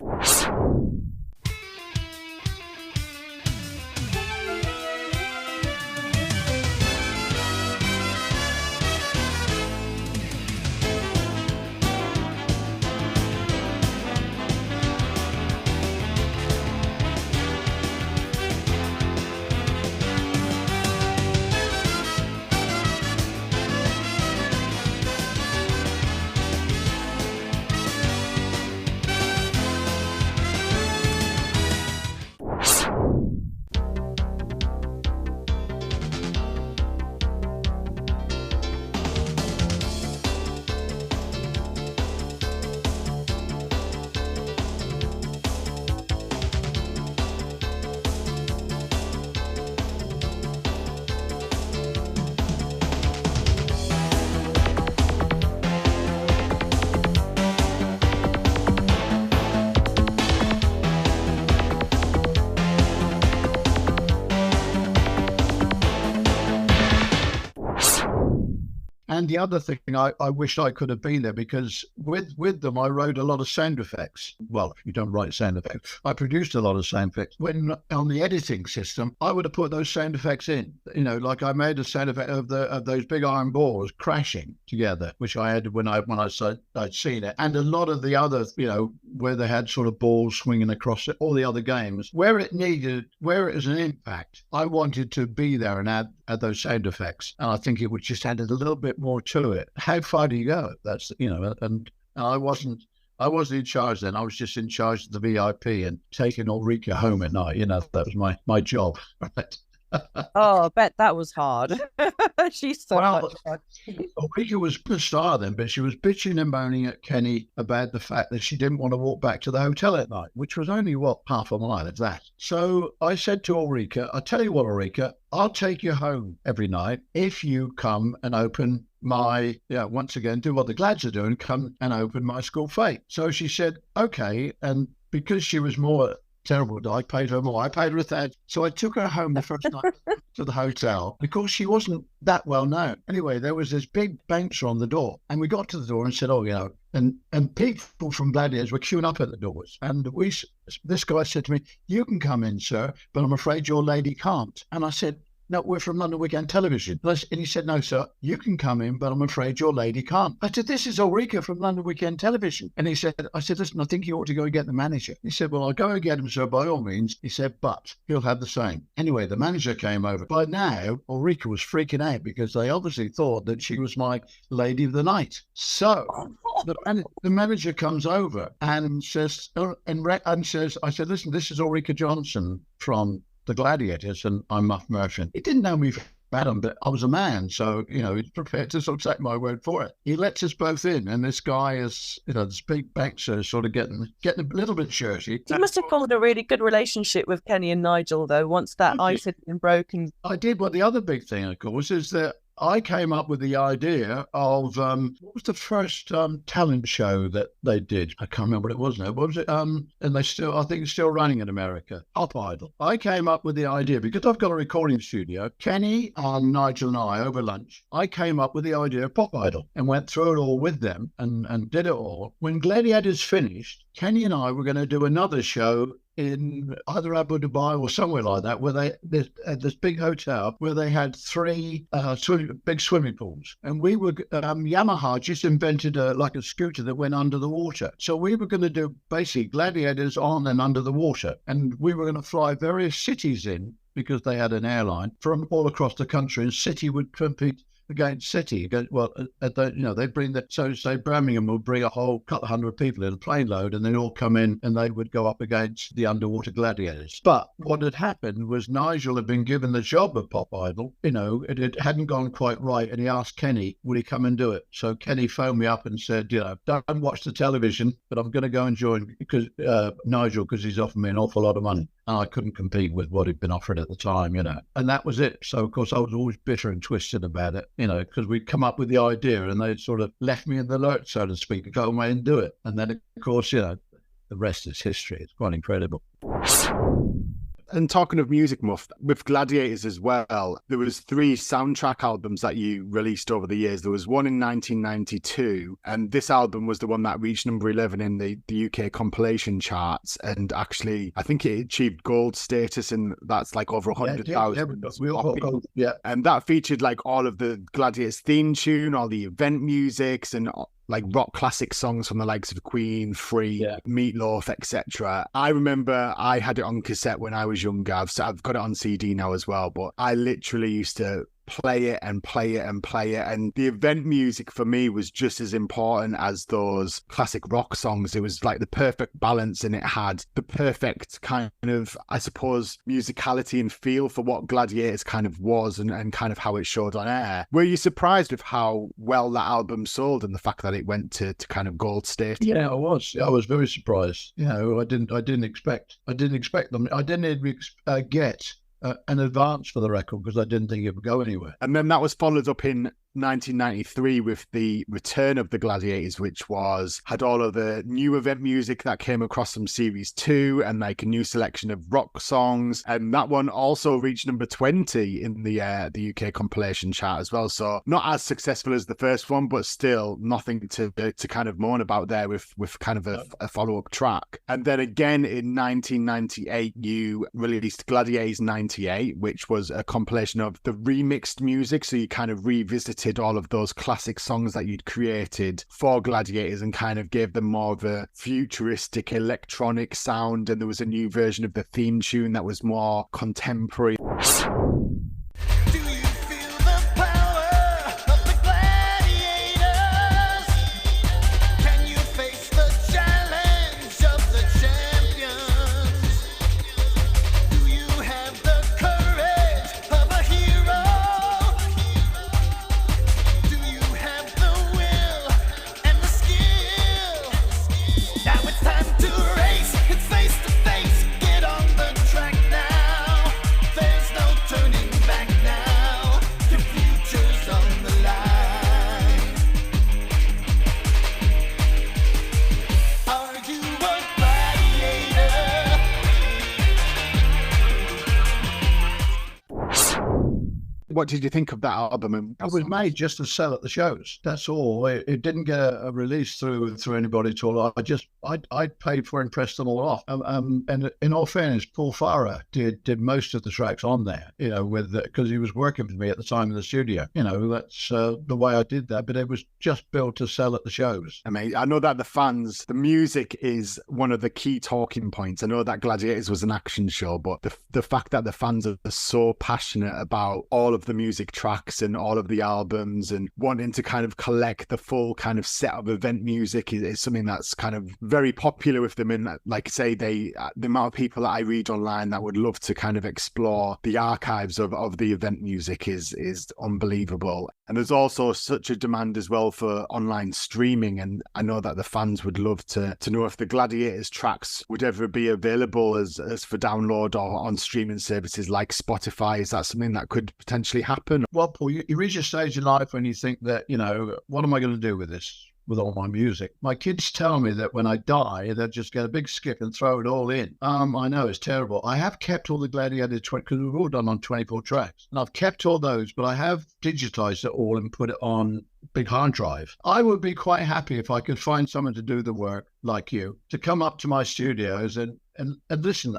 And the other thing, I wish I could have been there, because with them, I wrote a lot of sound effects. Well, if you don't write sound effects, I produced a lot of sound effects. When on the editing system, I would have put those sound effects in. You know, like I made a sound effect of those big iron balls crashing together, which I had when I'd seen it. And a lot of the other, you know, where they had sort of balls swinging across it, all the other games, where it was an impact, I wanted to be there and add those sound effects. And I think it would just add a little bit more to it. How far do you go? That's, you know, and I wasn't in charge then. I was just in charge of the VIP and taking Ulrika home at night. You know, that was my job. Right? Oh, I bet that was hard. She's so much fun. Ulrika was a star then, but she was bitching and moaning at Kenny about the fact that she didn't want to walk back to the hotel at night, which was only, half a mile of that. So I said to Ulrika, I tell you what, Ulrika, I'll take you home every night if you come and open once again, do what the Glads are doing, come and open my school fete. So she said, okay. And because she was more terrible, I paid her more. I paid her $1,000. So I took her home the first night to the hotel because she wasn't that well known. Anyway, there was this big bouncer on the door, and we got to the door and said, oh, you know, and people from Gladiators were queuing up at the doors. And this guy said to me, you can come in, sir, but I'm afraid your lady can't. And I said, no, we're from London Weekend Television. And he said, no, sir, you can come in, but I'm afraid your lady can't. I said, this is Ulrika from London Weekend Television. And I said, listen, I think you ought to go and get the manager. He said, well, I'll go and get him, sir, by all means. He said, but he'll have the same. Anyway, the manager came over. By now, Ulrika was freaking out because they obviously thought that she was my lady of the night. So the manager comes over and says, I said, listen, this is Ulrika Johnson from the Gladiators, and I'm Muff Murfin. He didn't know me from Adam, but I was a man, so, you know, he's prepared to sort of take my word for it. He lets us both in, and this guy is, you know, this big bouncer, sort of getting a little bit shirty. You must have formed a really good relationship with Kenny and Nigel, though, once that ice had been broken. I did, but the other big thing, of course, is that I came up with the idea of what was the first talent show that they did? I can't remember what it was now. What was it? And I think it's still running in America. Pop Idol. I came up with the idea because I've got a recording studio. Kenny and Nigel and I over lunch. I came up with the idea of Pop Idol and went through it all with them and did it all. When Gladiators finished, Kenny and I were going to do another show in either Abu Dhabi or somewhere like that, where this big hotel where they had three big swimming pools, and we were Yamaha just invented a scooter that went under the water. So we were going to do basically Gladiators on and under the water, and we were going to fly various cities in because they had an airline from all across the country, and City would compete against City. They bring say Birmingham will bring a whole couple of hundred people in a plane load, and they'd all come in and they would go up against the underwater Gladiators. But what had happened was Nigel had been given the job of Pop Idol. It hadn't gone quite right, and he asked Kenny, would he come and do it? So Kenny phoned me up and said, don't watch the television, but I'm going to go and join Nigel, because he's offered me an awful lot of money. And I couldn't compete with what he'd been offered at the time, And that was it. So, of course, I was always bitter and twisted about it, because we'd come up with the idea and they'd sort of left me in the lurch, so to speak, to go away and do it. And then, of course, the rest is history. It's quite incredible. And talking of music, Muff, with Gladiators as well, there was 3 soundtrack albums that you released over the years. There was one in 1992, and this album was the one that reached number 11 in the UK compilation charts. And actually, I think it achieved gold status, and that's like over 100,000. We all got gold, yeah. And that featured like all of the Gladiators theme tune, all the event musics, and like rock classic songs from the likes of Queen, Free, Meatloaf, etc. I remember I had it on cassette when I was younger. I've got it on CD now as well, but I literally used to play it and play it and play it. And the event music for me was just as important as those classic rock songs. It was like the perfect balance, and it had the perfect kind of, I suppose, musicality and feel for what Gladiators kind of was and kind of how it showed on air. Were you surprised with how well that album sold and the fact that it went to kind of gold status? Yeah, I was. I was very surprised. I didn't expect them. I didn't even get an advance for the record, because I didn't think it would go anywhere. And then that was followed up in 1993 with the return of the Gladiators, which had all of the new event music that came across from series 2 and like a new selection of rock songs. And that one also reached number 20 in the UK compilation chart as well. So not as successful as the first one, but still nothing to kind of moan about there with kind of a follow-up track. And then again in 1998 you released Gladiators 98, which was a compilation of the remixed music. So you kind of revisited all of those classic songs that you'd created for Gladiators and kind of gave them more of a futuristic electronic sound. And there was a new version of the theme tune that was more contemporary. What did you think of that album? It was made just to sell at the shows. That's all. It didn't get a release through anybody at all. I paid for and pressed them all off. And in all fairness, Paul Farah did most of the tracks on there. Because he was working with me at the time in the studio. That's the way I did that. But it was just built to sell at the shows. I mean, I know that the music is one of the key talking points. I know that Gladiators was an action show, but the fact that the fans are so passionate about all of the music tracks and all of the albums and wanting to kind of collect the full kind of set of event music is something that's kind of very popular with them. And like I say, the amount of people that I read online that would love to kind of explore the archives of the event music is unbelievable. And there's also such a demand as well for online streaming. And I know that the fans would love to know if the Gladiators tracks would ever be available as for download or on streaming services like Spotify. Is that something that could potentially happen? Well, Paul, you reach a stage in life when you think that, what am I going to do with this? With all my music. My kids tell me that when I die, they'll just get a big skip and throw it all in. I know it's terrible. I have kept all the Gladiator 20, because we've all done on 24 tracks. And I've kept all those, but I have digitized it all and put it on big hard drive. I would be quite happy if I could find someone to do the work like you, to come up to my studios and listen.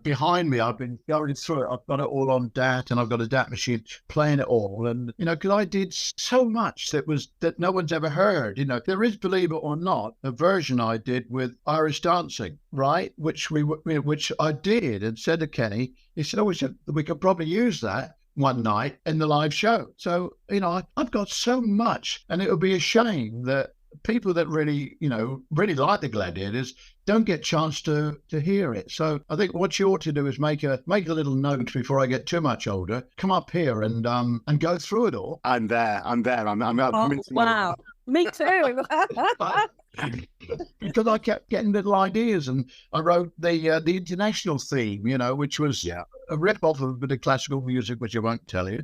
Behind me, I've been going through it. I've got it all on DAT, and I've got a DAT machine playing it all. And because I did so much that no one's ever heard. There is, believe it or not, a version I did with Irish dancing, right? Which I did, and said to Kenny. He said, "Oh, we could probably use that." one night in the live show. So, I've got so much, and it would be a shame that people that really, really like the Gladiators don't get a chance to hear it. So I think what you ought to do is make a little note before I get too much older. Come up here and go through it all. I'm there. I'm Oh, wow. Me too. Because I kept getting little ideas, and I wrote the international theme, which was a rip-off of a bit of classical music, which I won't tell you.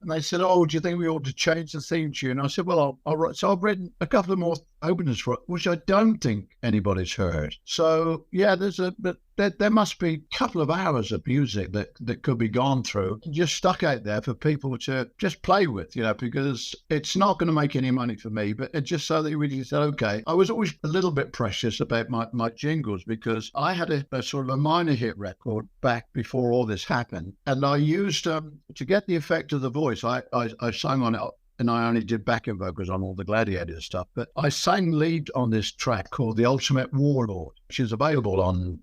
And they said, "Oh, do you think we ought to change the theme tune?" I said, "Well, I'll write." So I've written a couple of more openers for it, which I don't think anybody's heard. So yeah, there must be a couple of hours of music that could be gone through, just stuck out there for people to just play with, because it's not going to make any money for me, but it's just so that we said, okay. I was always a little bit precious about my jingles, because I had a sort of a minor hit record back before all this happened, and I used to get the effect of the voice. I sang on it, and I only did backing vocals on all the Gladiator stuff, but I sang lead on this track called The Ultimate Warlord, which is available on,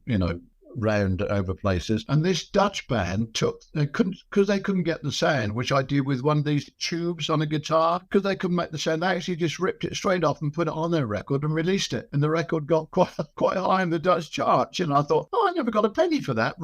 round over places. And this Dutch band they couldn't get the sound, which I did with one of these tubes on a guitar, because they couldn't make the sound. They actually just ripped it straight off and put it on their record and released it. And the record got quite high in the Dutch charts. And I thought, I never got a penny for that.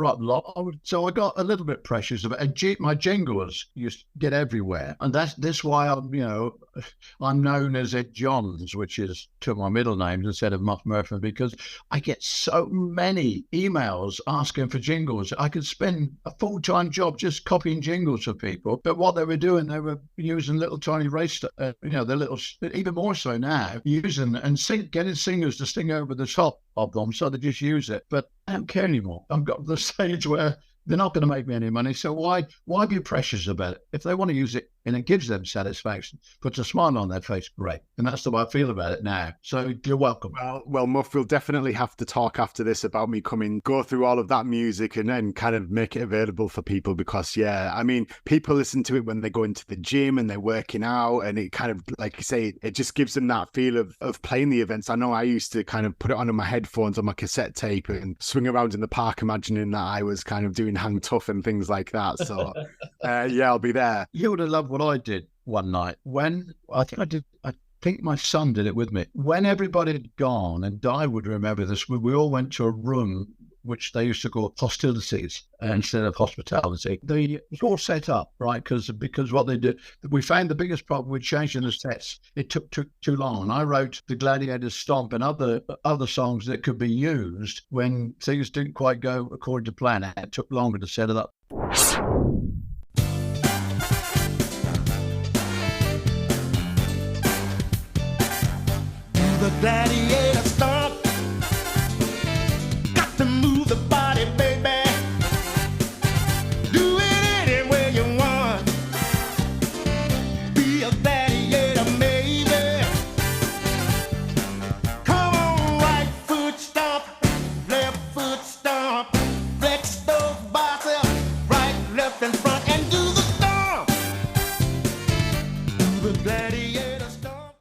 So I got a little bit precious of it. And my jingles used to get everywhere. And that's why I'm known as Ed Johns, which is to my middle names instead of Muff Murfin, because I get so many emails asking for jingles. I could spend a full-time job just copying jingles for people, but what they were doing, they were using little tiny race, the little, even more so now, using and getting singers to sing over the top of them, so they just use it. But I don't care anymore. I've got to the stage where they're not going to make me any money, so why be precious about it? If they want to use it and it gives them satisfaction, puts a smile on their face, great. And that's the way I feel about it now. So you're welcome. Well, Muff, we'll definitely have to talk after this about me go through all of that music and then kind of make it available for people, because, people listen to it when they go into the gym and they're working out, and it kind of, like you say, it just gives them that feel of playing the events. I know I used to kind of put it on my headphones on my cassette tape and swing around in the park, imagining that I was kind of doing hang tough and things like that. So, I'll be there. You would have loved what I did one night when I think my son did it with me. When everybody had gone, and Di would remember this, we all went to a room which they used to call hostilities instead of hospitality. It was all set up, right? Because what they did, we found the biggest problem with changing the sets. It took too long. And I wrote the Gladiators Stomp and other songs that could be used when things didn't quite go according to plan. It took longer to set it up. The Gladiator stomp. Got to move the body, baby. Do it any way you want. Be a gladiator, maybe. Come on, right foot stomp, left foot stomp. Flex those biceps, right, left, and front, and do the stomp. Do the Gladiator stomp.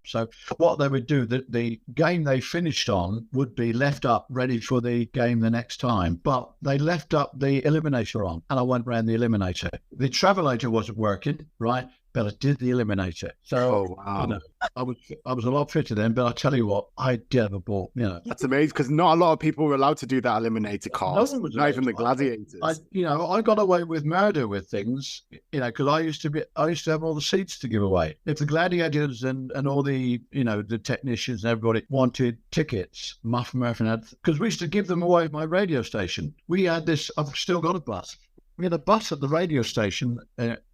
So what they would do, the game they finished on would be left up ready for the game the next time. But they left up the eliminator on, and I went around the eliminator. The travelator wasn't working, right? but I did the Eliminator. So Oh, wow. you know, I was a lot fitter then, but I tell you what, I did have a ball. You know, That's amazing, because not a lot of people were allowed to do that Eliminator course. one was Not even the allowed to. Gladiators. I got away with murder with things, because I used to have all the seats to give away. If the Gladiators and all the, the technicians and everybody wanted tickets, Muff Murfin had, because we used to give them away at my radio station. We had this, I've still got a bus. We had a bus at the radio station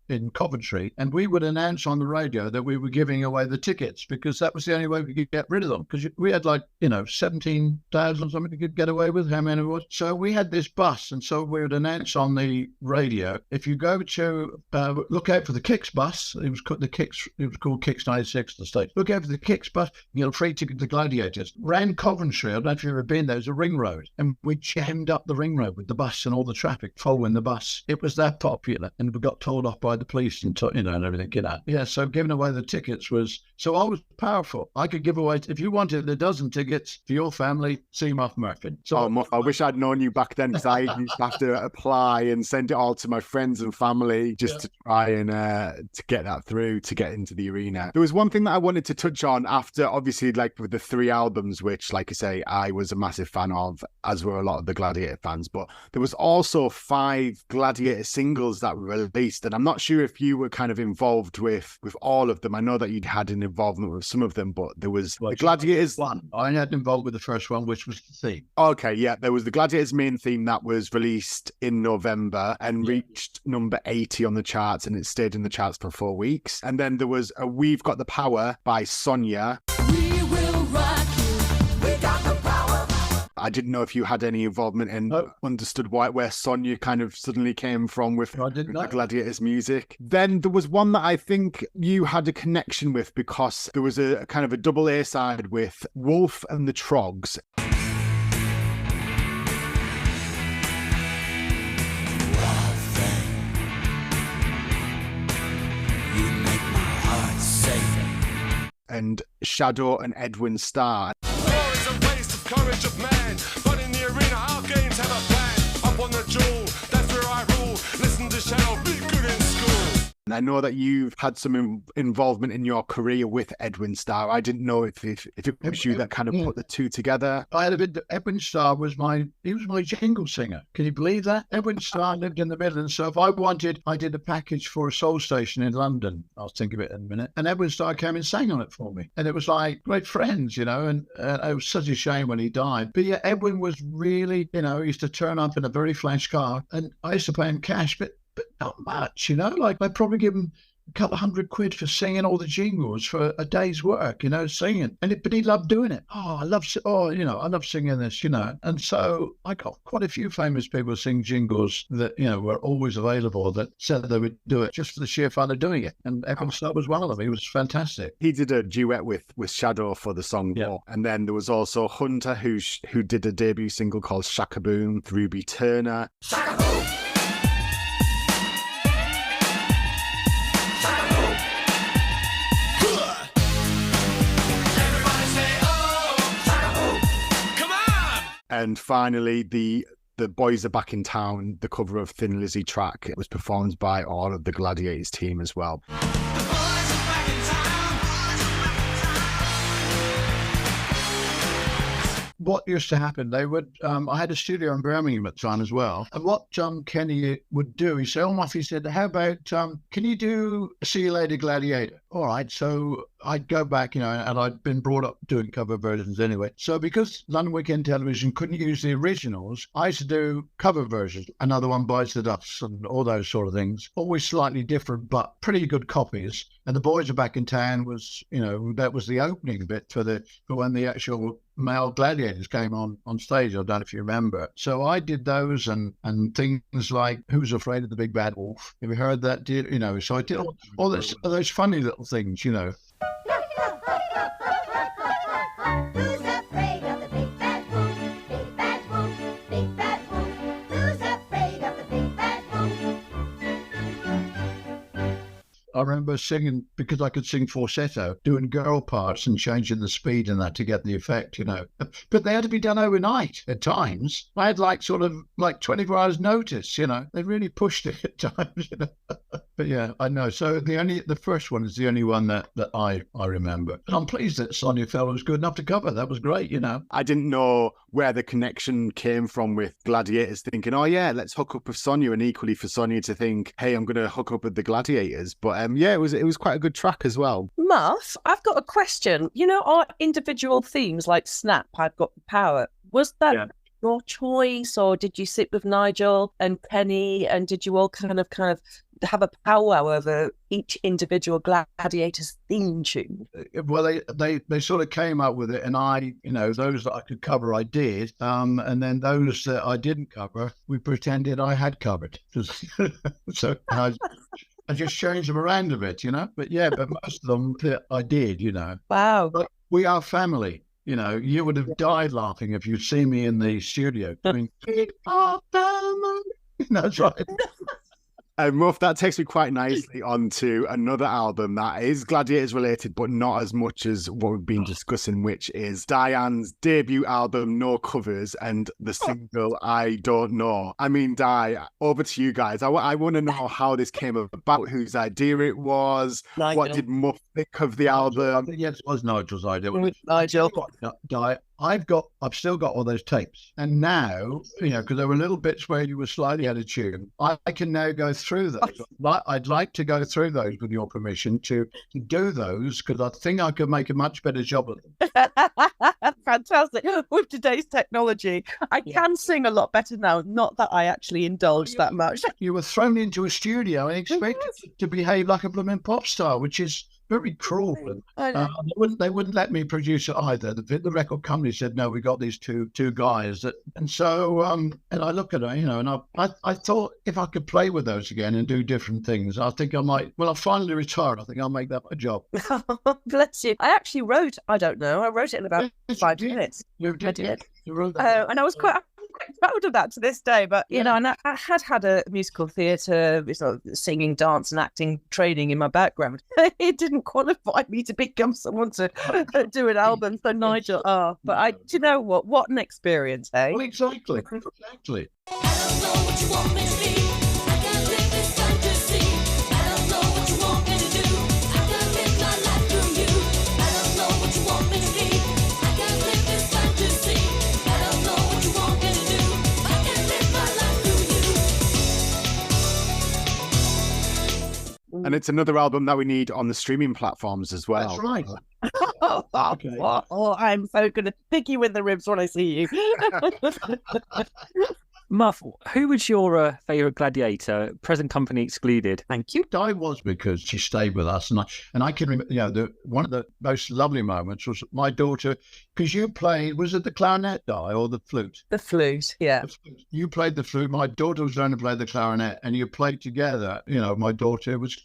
in Coventry, and we would announce on the radio that we were giving away the tickets, because that was the only way we could get rid of them, because we had 17,000 something we could get away with, how many it was. So we had this bus, and so we would announce on the radio, if you go to look out for the Kicks bus, it was called Kicks 96 at the stage, look out for the Kicks bus, you get a free ticket to Gladiators. Ran Coventry, I don't know if you've ever been there, there's a ring road, and we jammed up the ring road with the bus and all the traffic following the bus. It was that popular, and we got told off by the police and and everything. Yeah, so giving away the tickets so I was powerful. I could give away, if you wanted a dozen tickets for your family, see Muff Murfin. So Muff, I wish I'd known you back then, because I used to have to apply and send it all to my friends and family just to try and to get that through, to get into the arena. There was one thing that I wanted to touch on after, obviously, with the 3 albums, which, like I say, I was a massive fan of, as were a lot of the Gladiator fans, but there was also 5 Gladiator singles that were released, and I'm not sure if you were kind of involved with all of them. I know that you'd had an involvement with some of them, but there was the Gladiators. I had involved with the first one, which was the theme. Okay, yeah, there was the Gladiators main theme that was released in November and reached number 80 on the charts, and it stayed in the charts for 4 weeks. And then there was a We've Got the Power by Sonia. We will rock you. We got the power. I didn't know if you had any involvement and understood where Sonia kind of suddenly came from with the Gladiators music. Then there was one that I think you had a connection with, because there was a kind of a double A side with Wolf and the Trogs. And Shadow and Edwin Starr. War is a waste of courage of man, but in the arena our games have a plan. Up on the jewel, that's where I rule. Listen to Shadow, be good in school. And I know that you've had some involvement in your career with Edwin Starr. I didn't know if it was you that kind of put the two together. I had a bit. Edwin Starr was my jingle singer. Can you believe that? Edwin Starr lived in the Midlands, so if I did a package for a soul station in London. I'll think of it in a minute. And Edwin Starr came and sang on it for me, and it was like great friends, and it was such a shame when he died. But yeah, Edwin was really, he used to turn up in a very flash car, and I used to pay him cash, but not much, like I'd probably give him a couple of £100 for singing all the jingles for a day's work, singing. But he loved doing it. I love singing this, And so I got quite a few famous people sing jingles that, were always available, that said they would do it just for the sheer fun of doing it. And Edwin Starr was one of them. He was fantastic. He did a duet with Shadow for the song War. And then there was also Hunter, who did a debut single called Shaka Boom with Ruby Turner. Shaka Boom! And finally, the Boys Are Back in Town, the cover of Thin Lizzy track, it was performed by all of the Gladiators team as well. What used to happen, they would, I had a studio in Birmingham at the time as well. And what John Kenny would do, he said, he said, how about, can you do See You Later Gladiator? All right. So I'd go back, and I'd been brought up doing cover versions anyway. So because London Weekend Television couldn't use the originals, I used to do cover versions. Another One Bites the Dust and all those sort of things. Always slightly different, but pretty good copies. And The Boys Are Back in Town was, that was the opening bit for when the actual male gladiators came on stage. I don't know if you remember. So I did those and things like Who's Afraid of the Big Bad Wolf? Have you heard that? So I did all those funny little things, Who's afraid of the big bad wolf? Big bad wolf, big bad wolf. Who's afraid of the big bad wolf? remember singing, because I could sing falsetto, doing girl parts and changing the speed and that to get the effect, you know. But they had to be done overnight at times. I had like 24 hours notice, you know. They really pushed it at times, you know. But yeah, I know. So the first one is the only one that I remember. And I'm pleased that Sonia Fell was good enough to cover. That was great, you know. I didn't know where the connection came from with Gladiators thinking, oh yeah, let's hook up with Sonia, and equally for Sonia to think, hey, I'm going to hook up with the Gladiators. But yeah, it was quite a good track as well. Muff, I've got a question. You know, our individual themes like Snap, I've Got the Power. Was that your choice, or did you sit with Nigel and Penny, and did you all kind of have a powwow over each individual Gladiators theme tune? Well, they sort of came up with it, and I, you know, those that I could cover, I did. And then those that I didn't cover, we pretended I had covered. So I just changed them around a bit, you know. But most of them I did, you know. Wow. But we are family. You know, you would have died laughing if you'd seen me in the studio doing, we are family. That's right. Muff, that takes me quite nicely onto another album that is Gladiators related, but not as much as what we've been discussing, which is Diane's debut album, No Covers, and the single, I Don't Know. I mean, Di, over to you guys. I want to know how this came about, whose idea it was, Nigel. What did Muff think of the album? Yes, it was Nigel's idea. Nigel. Di, I've still got all those tapes. And now, you know, because there were little bits where you were slightly out of tune, I can now go through those. I'd like to go through those with your permission to do those, because I think I could make a much better job of them. Fantastic. With today's technology, I can sing a lot better now. Not that I actually indulge that much. You were thrown into a studio and expected to behave like a blooming pop star, which is very cruel. They wouldn't let me produce it either. The record company said, no, we got these two guys. And so, and I look at it, you know, and I thought if I could play with those again and do different things, I think I might, well, I finally retired. I think I'll make that my job. Bless you. I actually wrote, I wrote it in about 5 minutes. You did. I did. You wrote that. And I was quite proud of that to this day, but you know, and I had a musical theatre, sort of singing, dance and acting training in my background. It didn't qualify me to become someone to do an album. So Nigel, do you know what an experience, hey? Well, exactly. I don't know what you want me to be. I can't live this fantasy. I don't know what you want me to do. I can't live my life through you. I don't know what you want me to be. I can't live this fantasy. I don't know what you want me to do. I can't live my life through you. And it's another album that we need on the streaming platforms as well. That's right. Okay. I'm so going to pick you in the ribs when I see you. Muff, who was your favourite Gladiator, present company excluded? Thank you. Di was, because she stayed with us, and I can remember, you know, one of the most lovely moments was my daughter, because you played, was it the clarinet, Di, or the flute? The flute, yeah. The flute. You played the flute. My daughter was learning to play the clarinet, and you played together. You know, my daughter was,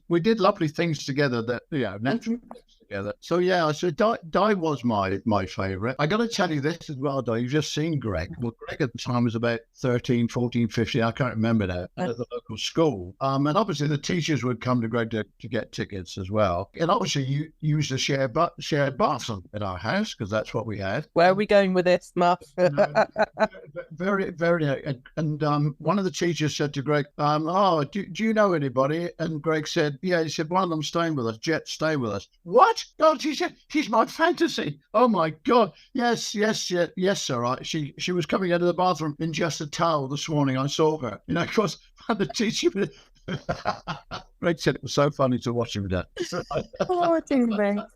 we did lovely things together that, you know, naturally. Together. So yeah, so Di was my favourite. I got to tell you this as well, Di. You've just seen Greg. Well, Greg at the time was about 13, 14, 15. I can't remember now. At the local school. And obviously the teachers would come to Greg to get tickets as well. And obviously you used a shared bathroom at our house, because that's what we had. Where are we going with this, Muff? Very, very. And one of the teachers said to Greg, do you know anybody? And Greg said, yeah. He said, one of them staying with us. Jet, stay with us. What? God, she said, she's my fantasy. Oh my God. Yes, sir. She was coming out of the bathroom in just a towel this morning. I saw her. You know, of course, the teacher. Greg said it was so funny to watch him do that. Oh, dear.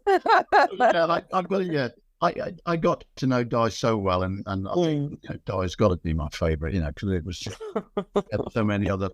I got to know Di so well, and I think, you know, Di's got to be my favourite, you know, because it was so many other.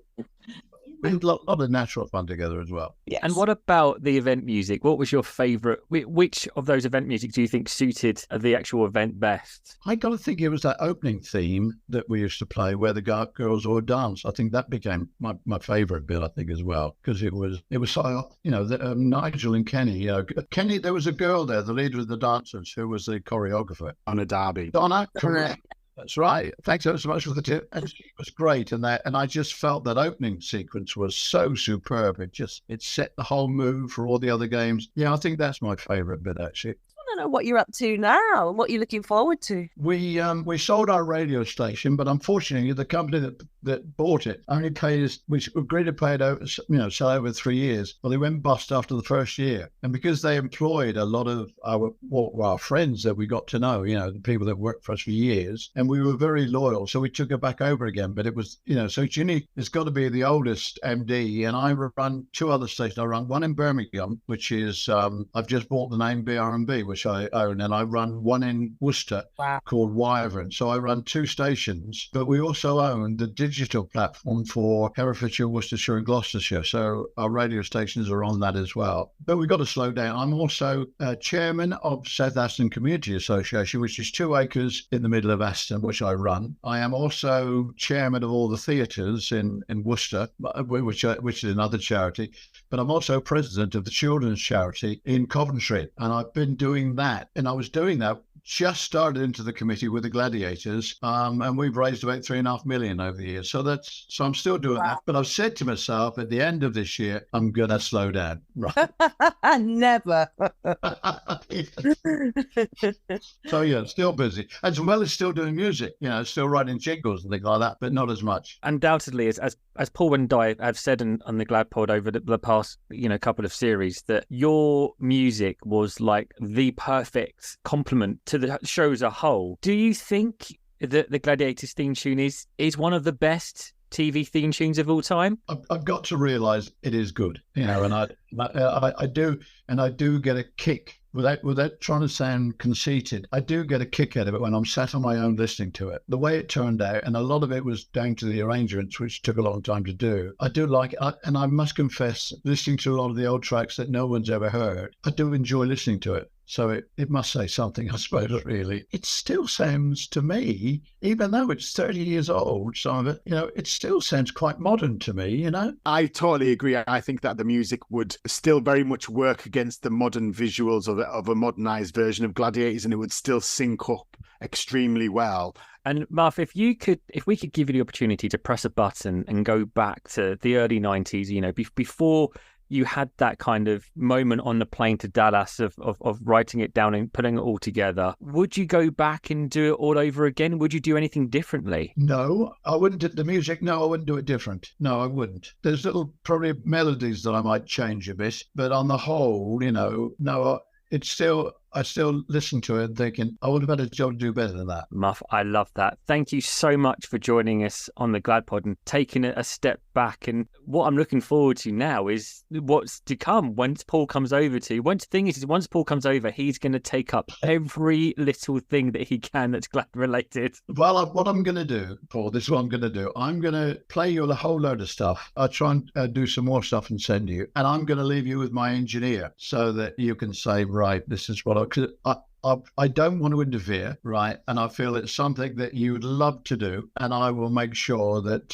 We had a lot of natural fun together as well. Yes. And what about the event music? What was your favourite? Which of those event music do you think suited the actual event best? I got to think it was that opening theme that we used to play where the girls all dance. I think that became my favourite bit, I think, as well, because it was so, you know, Nigel and Kenny. You know, Kenny, there was a girl there, the leader of the dancers, who was the choreographer. On a derby. Donna, correct. That's right. Thanks ever so much for the tip. And it was great. And I just felt that opening sequence was so superb. It set the whole mood for all the other games. Yeah, I think that's my favourite bit, actually. I don't know what you're up to now and what you're looking forward to. We sold our radio station, but unfortunately, the company that bought it only paid us. We agreed to pay it over, sell over 3 years. Well, they went bust after the first year, and because they employed a lot of our friends that we got to know, the people that worked for us for years, and we were very loyal, so we took it back over again. But it was, so it's unique. It's got to be the oldest MD, and I run 2 other stations. I run one in Birmingham, which is I've just bought the name BR&B, which I own, and I run one in Worcester called Wyvern. So I run 2 stations, but we also own the digital platform for Herefordshire, Worcestershire and Gloucestershire. So our radio stations are on that as well. But we've got to slow down. I'm also chairman of South Aston Community Association, which is 2 acres in the middle of Aston, which I run. I am also chairman of all the theatres in Worcester, which is another charity. But I'm also president of the children's charity in Coventry. And I've been doing that. And I was doing that, just started into the committee with the Gladiators, and we've raised about 3.5 million over the years. So I'm still doing that. But I've said to myself at the end of this year, I'm going to slow down. Right. Never. So yeah, still busy. As well as still doing music, still writing jingles and things like that, but not as much. Undoubtedly, as Paul and I have said on the Glad Pod over the past, couple of series, that your music was like the perfect complement to the show as a whole. Do you think that the Gladiators theme tune is one of the best TV theme tunes of all time? I've got to realise it is good, and I do get a kick. Without trying to sound conceited, I do get a kick out of it when I'm sat on my own listening to it. The way it turned out, and a lot of it was down to the arrangements, which took a long time to do. I do like it, and I must confess, listening to a lot of the old tracks that no one's ever heard, I do enjoy listening to it. So it must say something, I suppose, really. It still sounds to me, even though it's 30 years old, some of it, it still sounds quite modern to me, I totally agree. I think that the music would still very much work against the modern visuals of a modernized version of Gladiators, and it would still sync up extremely well. And Muff, if we could give you the opportunity to press a button and go back to the early 90s, before you had that kind of moment on the plane to Dallas of writing it down and putting it all together, would you go back and do it all over again? Would you do anything differently? No, I wouldn't do the music. No, I wouldn't do it different. No, I wouldn't. There's little probably melodies that I might change a bit, but on the whole, no, I still listen to it thinking, I would have had a job to do better than that. Muff, I love that. Thank you so much for joining us on the Glad Pod and taking it a step back. And what I'm looking forward to now is what's to come once Paul comes over once Paul comes over, he's going to take up every little thing that he can that's Glad related. Well, what I'm going to do, Paul, this is what I'm going to do. I'm going to play you a whole load of stuff. I'll try and do some more stuff and send you. And I'm going to leave you with my engineer so that you can say, right, this is what I don't want to interfere, right? And I feel it's something that you would love to do, and I will make sure that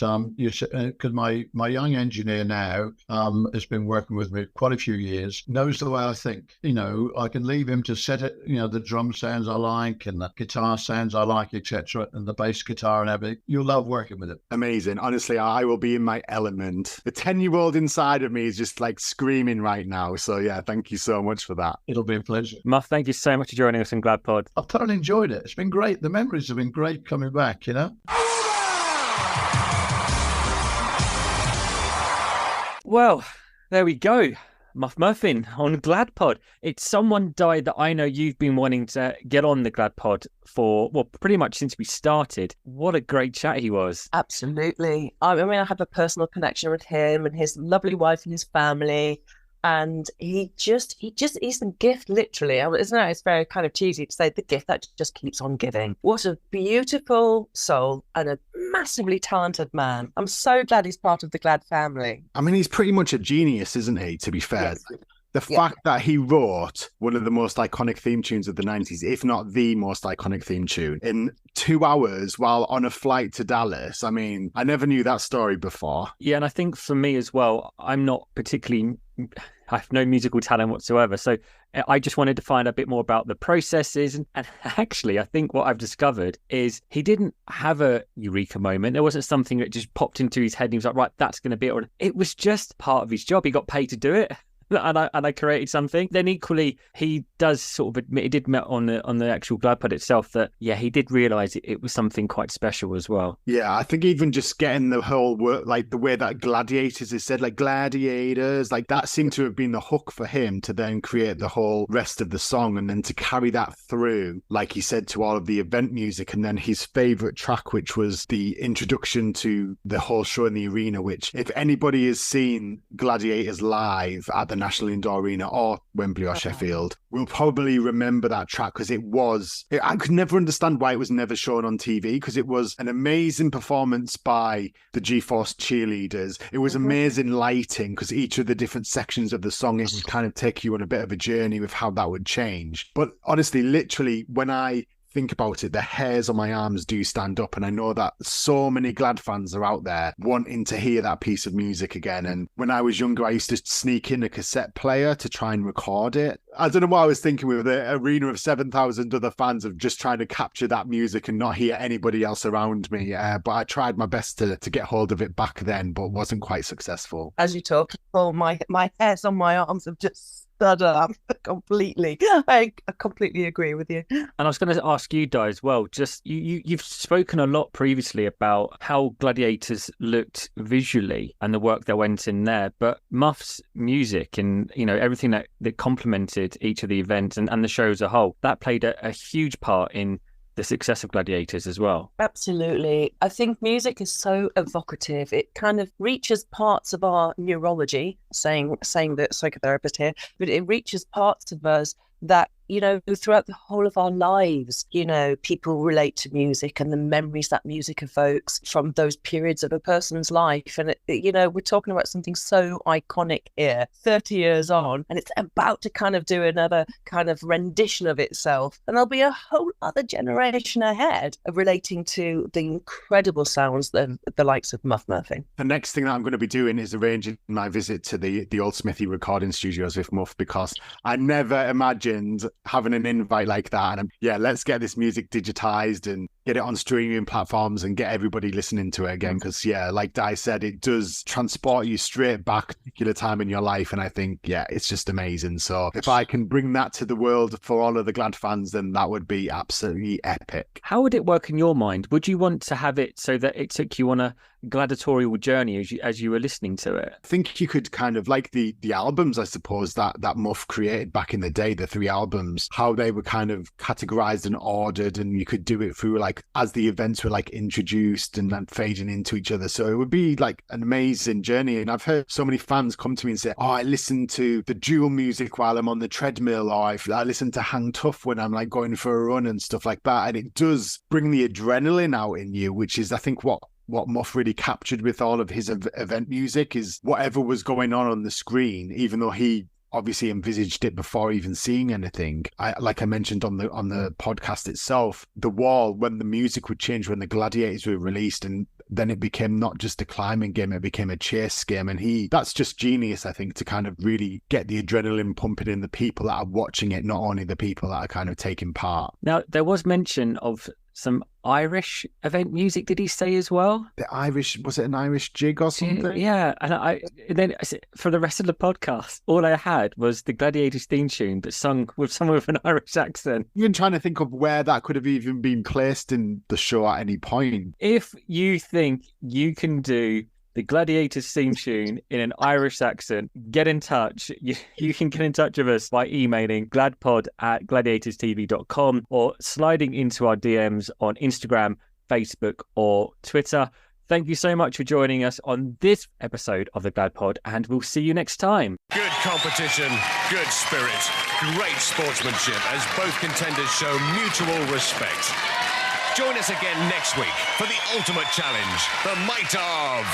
because my young engineer now has been working with me quite a few years, knows the way I think. I can leave him to set it. The drum sounds I like, and the guitar sounds I like, etc., and the bass guitar and everything. You'll love working with him. Amazing. Honestly, I will be in my element. The 10-year-old inside of me is just like screaming right now. So yeah, thank you so much for that. It'll be a pleasure. Muff, thank you so much for joining us in Glad Pod. I've thoroughly enjoyed it. It's been great. The memories have been great coming back, Well, there we go. Muff Murfin on Glad Pod. It's someone died that I know you've been wanting to get on the Glad Pod for, pretty much since we started. What a great chat he was. Absolutely. I have a personal connection with him and his lovely wife and his family. And he's the gift, literally. Isn't it? It's very kind of cheesy to say the gift that just keeps on giving. What a beautiful soul and a massively talented man. I'm so glad he's part of the Glad family. I mean, he's pretty much a genius, isn't he, to be fair? Yes. The fact that he wrote one of the most iconic theme tunes of the 90s, if not the most iconic theme tune, in 2 hours while on a flight to Dallas. I mean, I never knew that story before. Yeah, and I think for me as well, I'm not particularly... I have no musical talent whatsoever. So I just wanted to find a bit more about the processes. And actually, I think what I've discovered is he didn't have a eureka moment. There wasn't something that just popped into his head and he was like, right, that's going to be it. It was just part of his job. He got paid to do it. And I created something. Then equally, he does sort of admit, he did admit on the actual Glad itself that, yeah, he did realise it was something quite special as well. Yeah, I think even just getting the whole word, like the way that Gladiators is said, like Gladiators, like that seemed to have been the hook for him to then create the whole rest of the song and then to carry that through, like he said, to all of the event music. And then his favourite track, which was the introduction to the whole show in the arena, which if anybody has seen Gladiators live at the National Indoor Arena or Wembley or Sheffield will probably remember that track because I could never understand why it was never shown on TV because it was an amazing performance by the G-Force cheerleaders. It was amazing lighting because each of the different sections of the song, it would kind of take you on a bit of a journey with how that would change. But honestly, literally, when I think about it, the hairs on my arms do stand up, and I know that so many Glad fans are out there wanting to hear that piece of music again. And when I was younger, I used to sneak in a cassette player to try and record it. I don't know what I was thinking with the arena of 7,000 other fans of just trying to capture that music and not hear anybody else around me. But I tried my best to get hold of it back then, but wasn't quite successful. As you talk, my hairs on my arms have just stood up completely. I completely agree with you. And I was going to ask you, Di, as well, just you've spoken a lot previously about how Gladiators looked visually and the work that went in there, but Muff's music and, you know, everything that complemented each of the events and the show as a whole, that played a huge part in the success of Gladiators as well. Absolutely. I think music is so evocative. It kind of reaches parts of our neurology, saying the psychotherapist here, but it reaches parts of us that, you know, throughout the whole of our lives, you know, people relate to music and the memories that music evokes from those periods of a person's life. And, you know, we're talking about something so iconic here, 30 years on, and it's about to kind of do another kind of rendition of itself. And there'll be a whole other generation ahead of relating to the incredible sounds that the likes of Muff Murfin. The next thing that I'm going to be doing is arranging my visit to the Old Smithy recording studios with Muff, because I never imagined having an invite like that. And let's get this music digitized and get it on streaming platforms and get everybody listening to it again. Because like Di said, it does transport you straight back to a particular time in your life. And I think, it's just amazing. So if I can bring that to the world for all of the Glad fans, then that would be absolutely epic. How would it work in your mind? Would you want to have it so that it took you on a gladiatorial journey as you were listening to it? I think you could kind of like the albums, I suppose, that Muff created back in the day, the 3 albums, how they were kind of categorized and ordered, and you could do it through like as the events were like introduced and then fading into each other. So it would be like an amazing journey. And I've heard so many fans come to me and say, I listen to the dual music while I'm on the treadmill, or I listen to Hang Tough when I'm like going for a run and stuff like that. And it does bring the adrenaline out in you, which is, I think, what Muff really captured with all of his event music, is whatever was going on the screen, even though he obviously envisaged it before even seeing anything. Like I mentioned on the podcast itself, the wall, when the music would change, when the Gladiators were released, and then it became not just a climbing game, it became a chase game. And that's just genius, I think, to kind of really get the adrenaline pumping in the people that are watching it, not only the people that are kind of taking part. Now, there was mention of some Irish event music, did he say as well? The Irish, was it an Irish jig or something? Yeah, and then for the rest of the podcast, all I had was the Gladiators theme tune, but sung with someone with an Irish accent. Even trying to think of where that could have even been placed in the show at any point. If you think you can do the Gladiators theme tune in an Irish accent, get in touch. You can get in touch with us by emailing gladpod@gladiatorstv.com or sliding into our DMs on Instagram, Facebook or Twitter. Thank you so much for joining us on this episode of the Glad Pod, and we'll see you next time. Good competition, good spirit, great sportsmanship as both contenders show mutual respect. Join us again next week for the ultimate challenge, the might of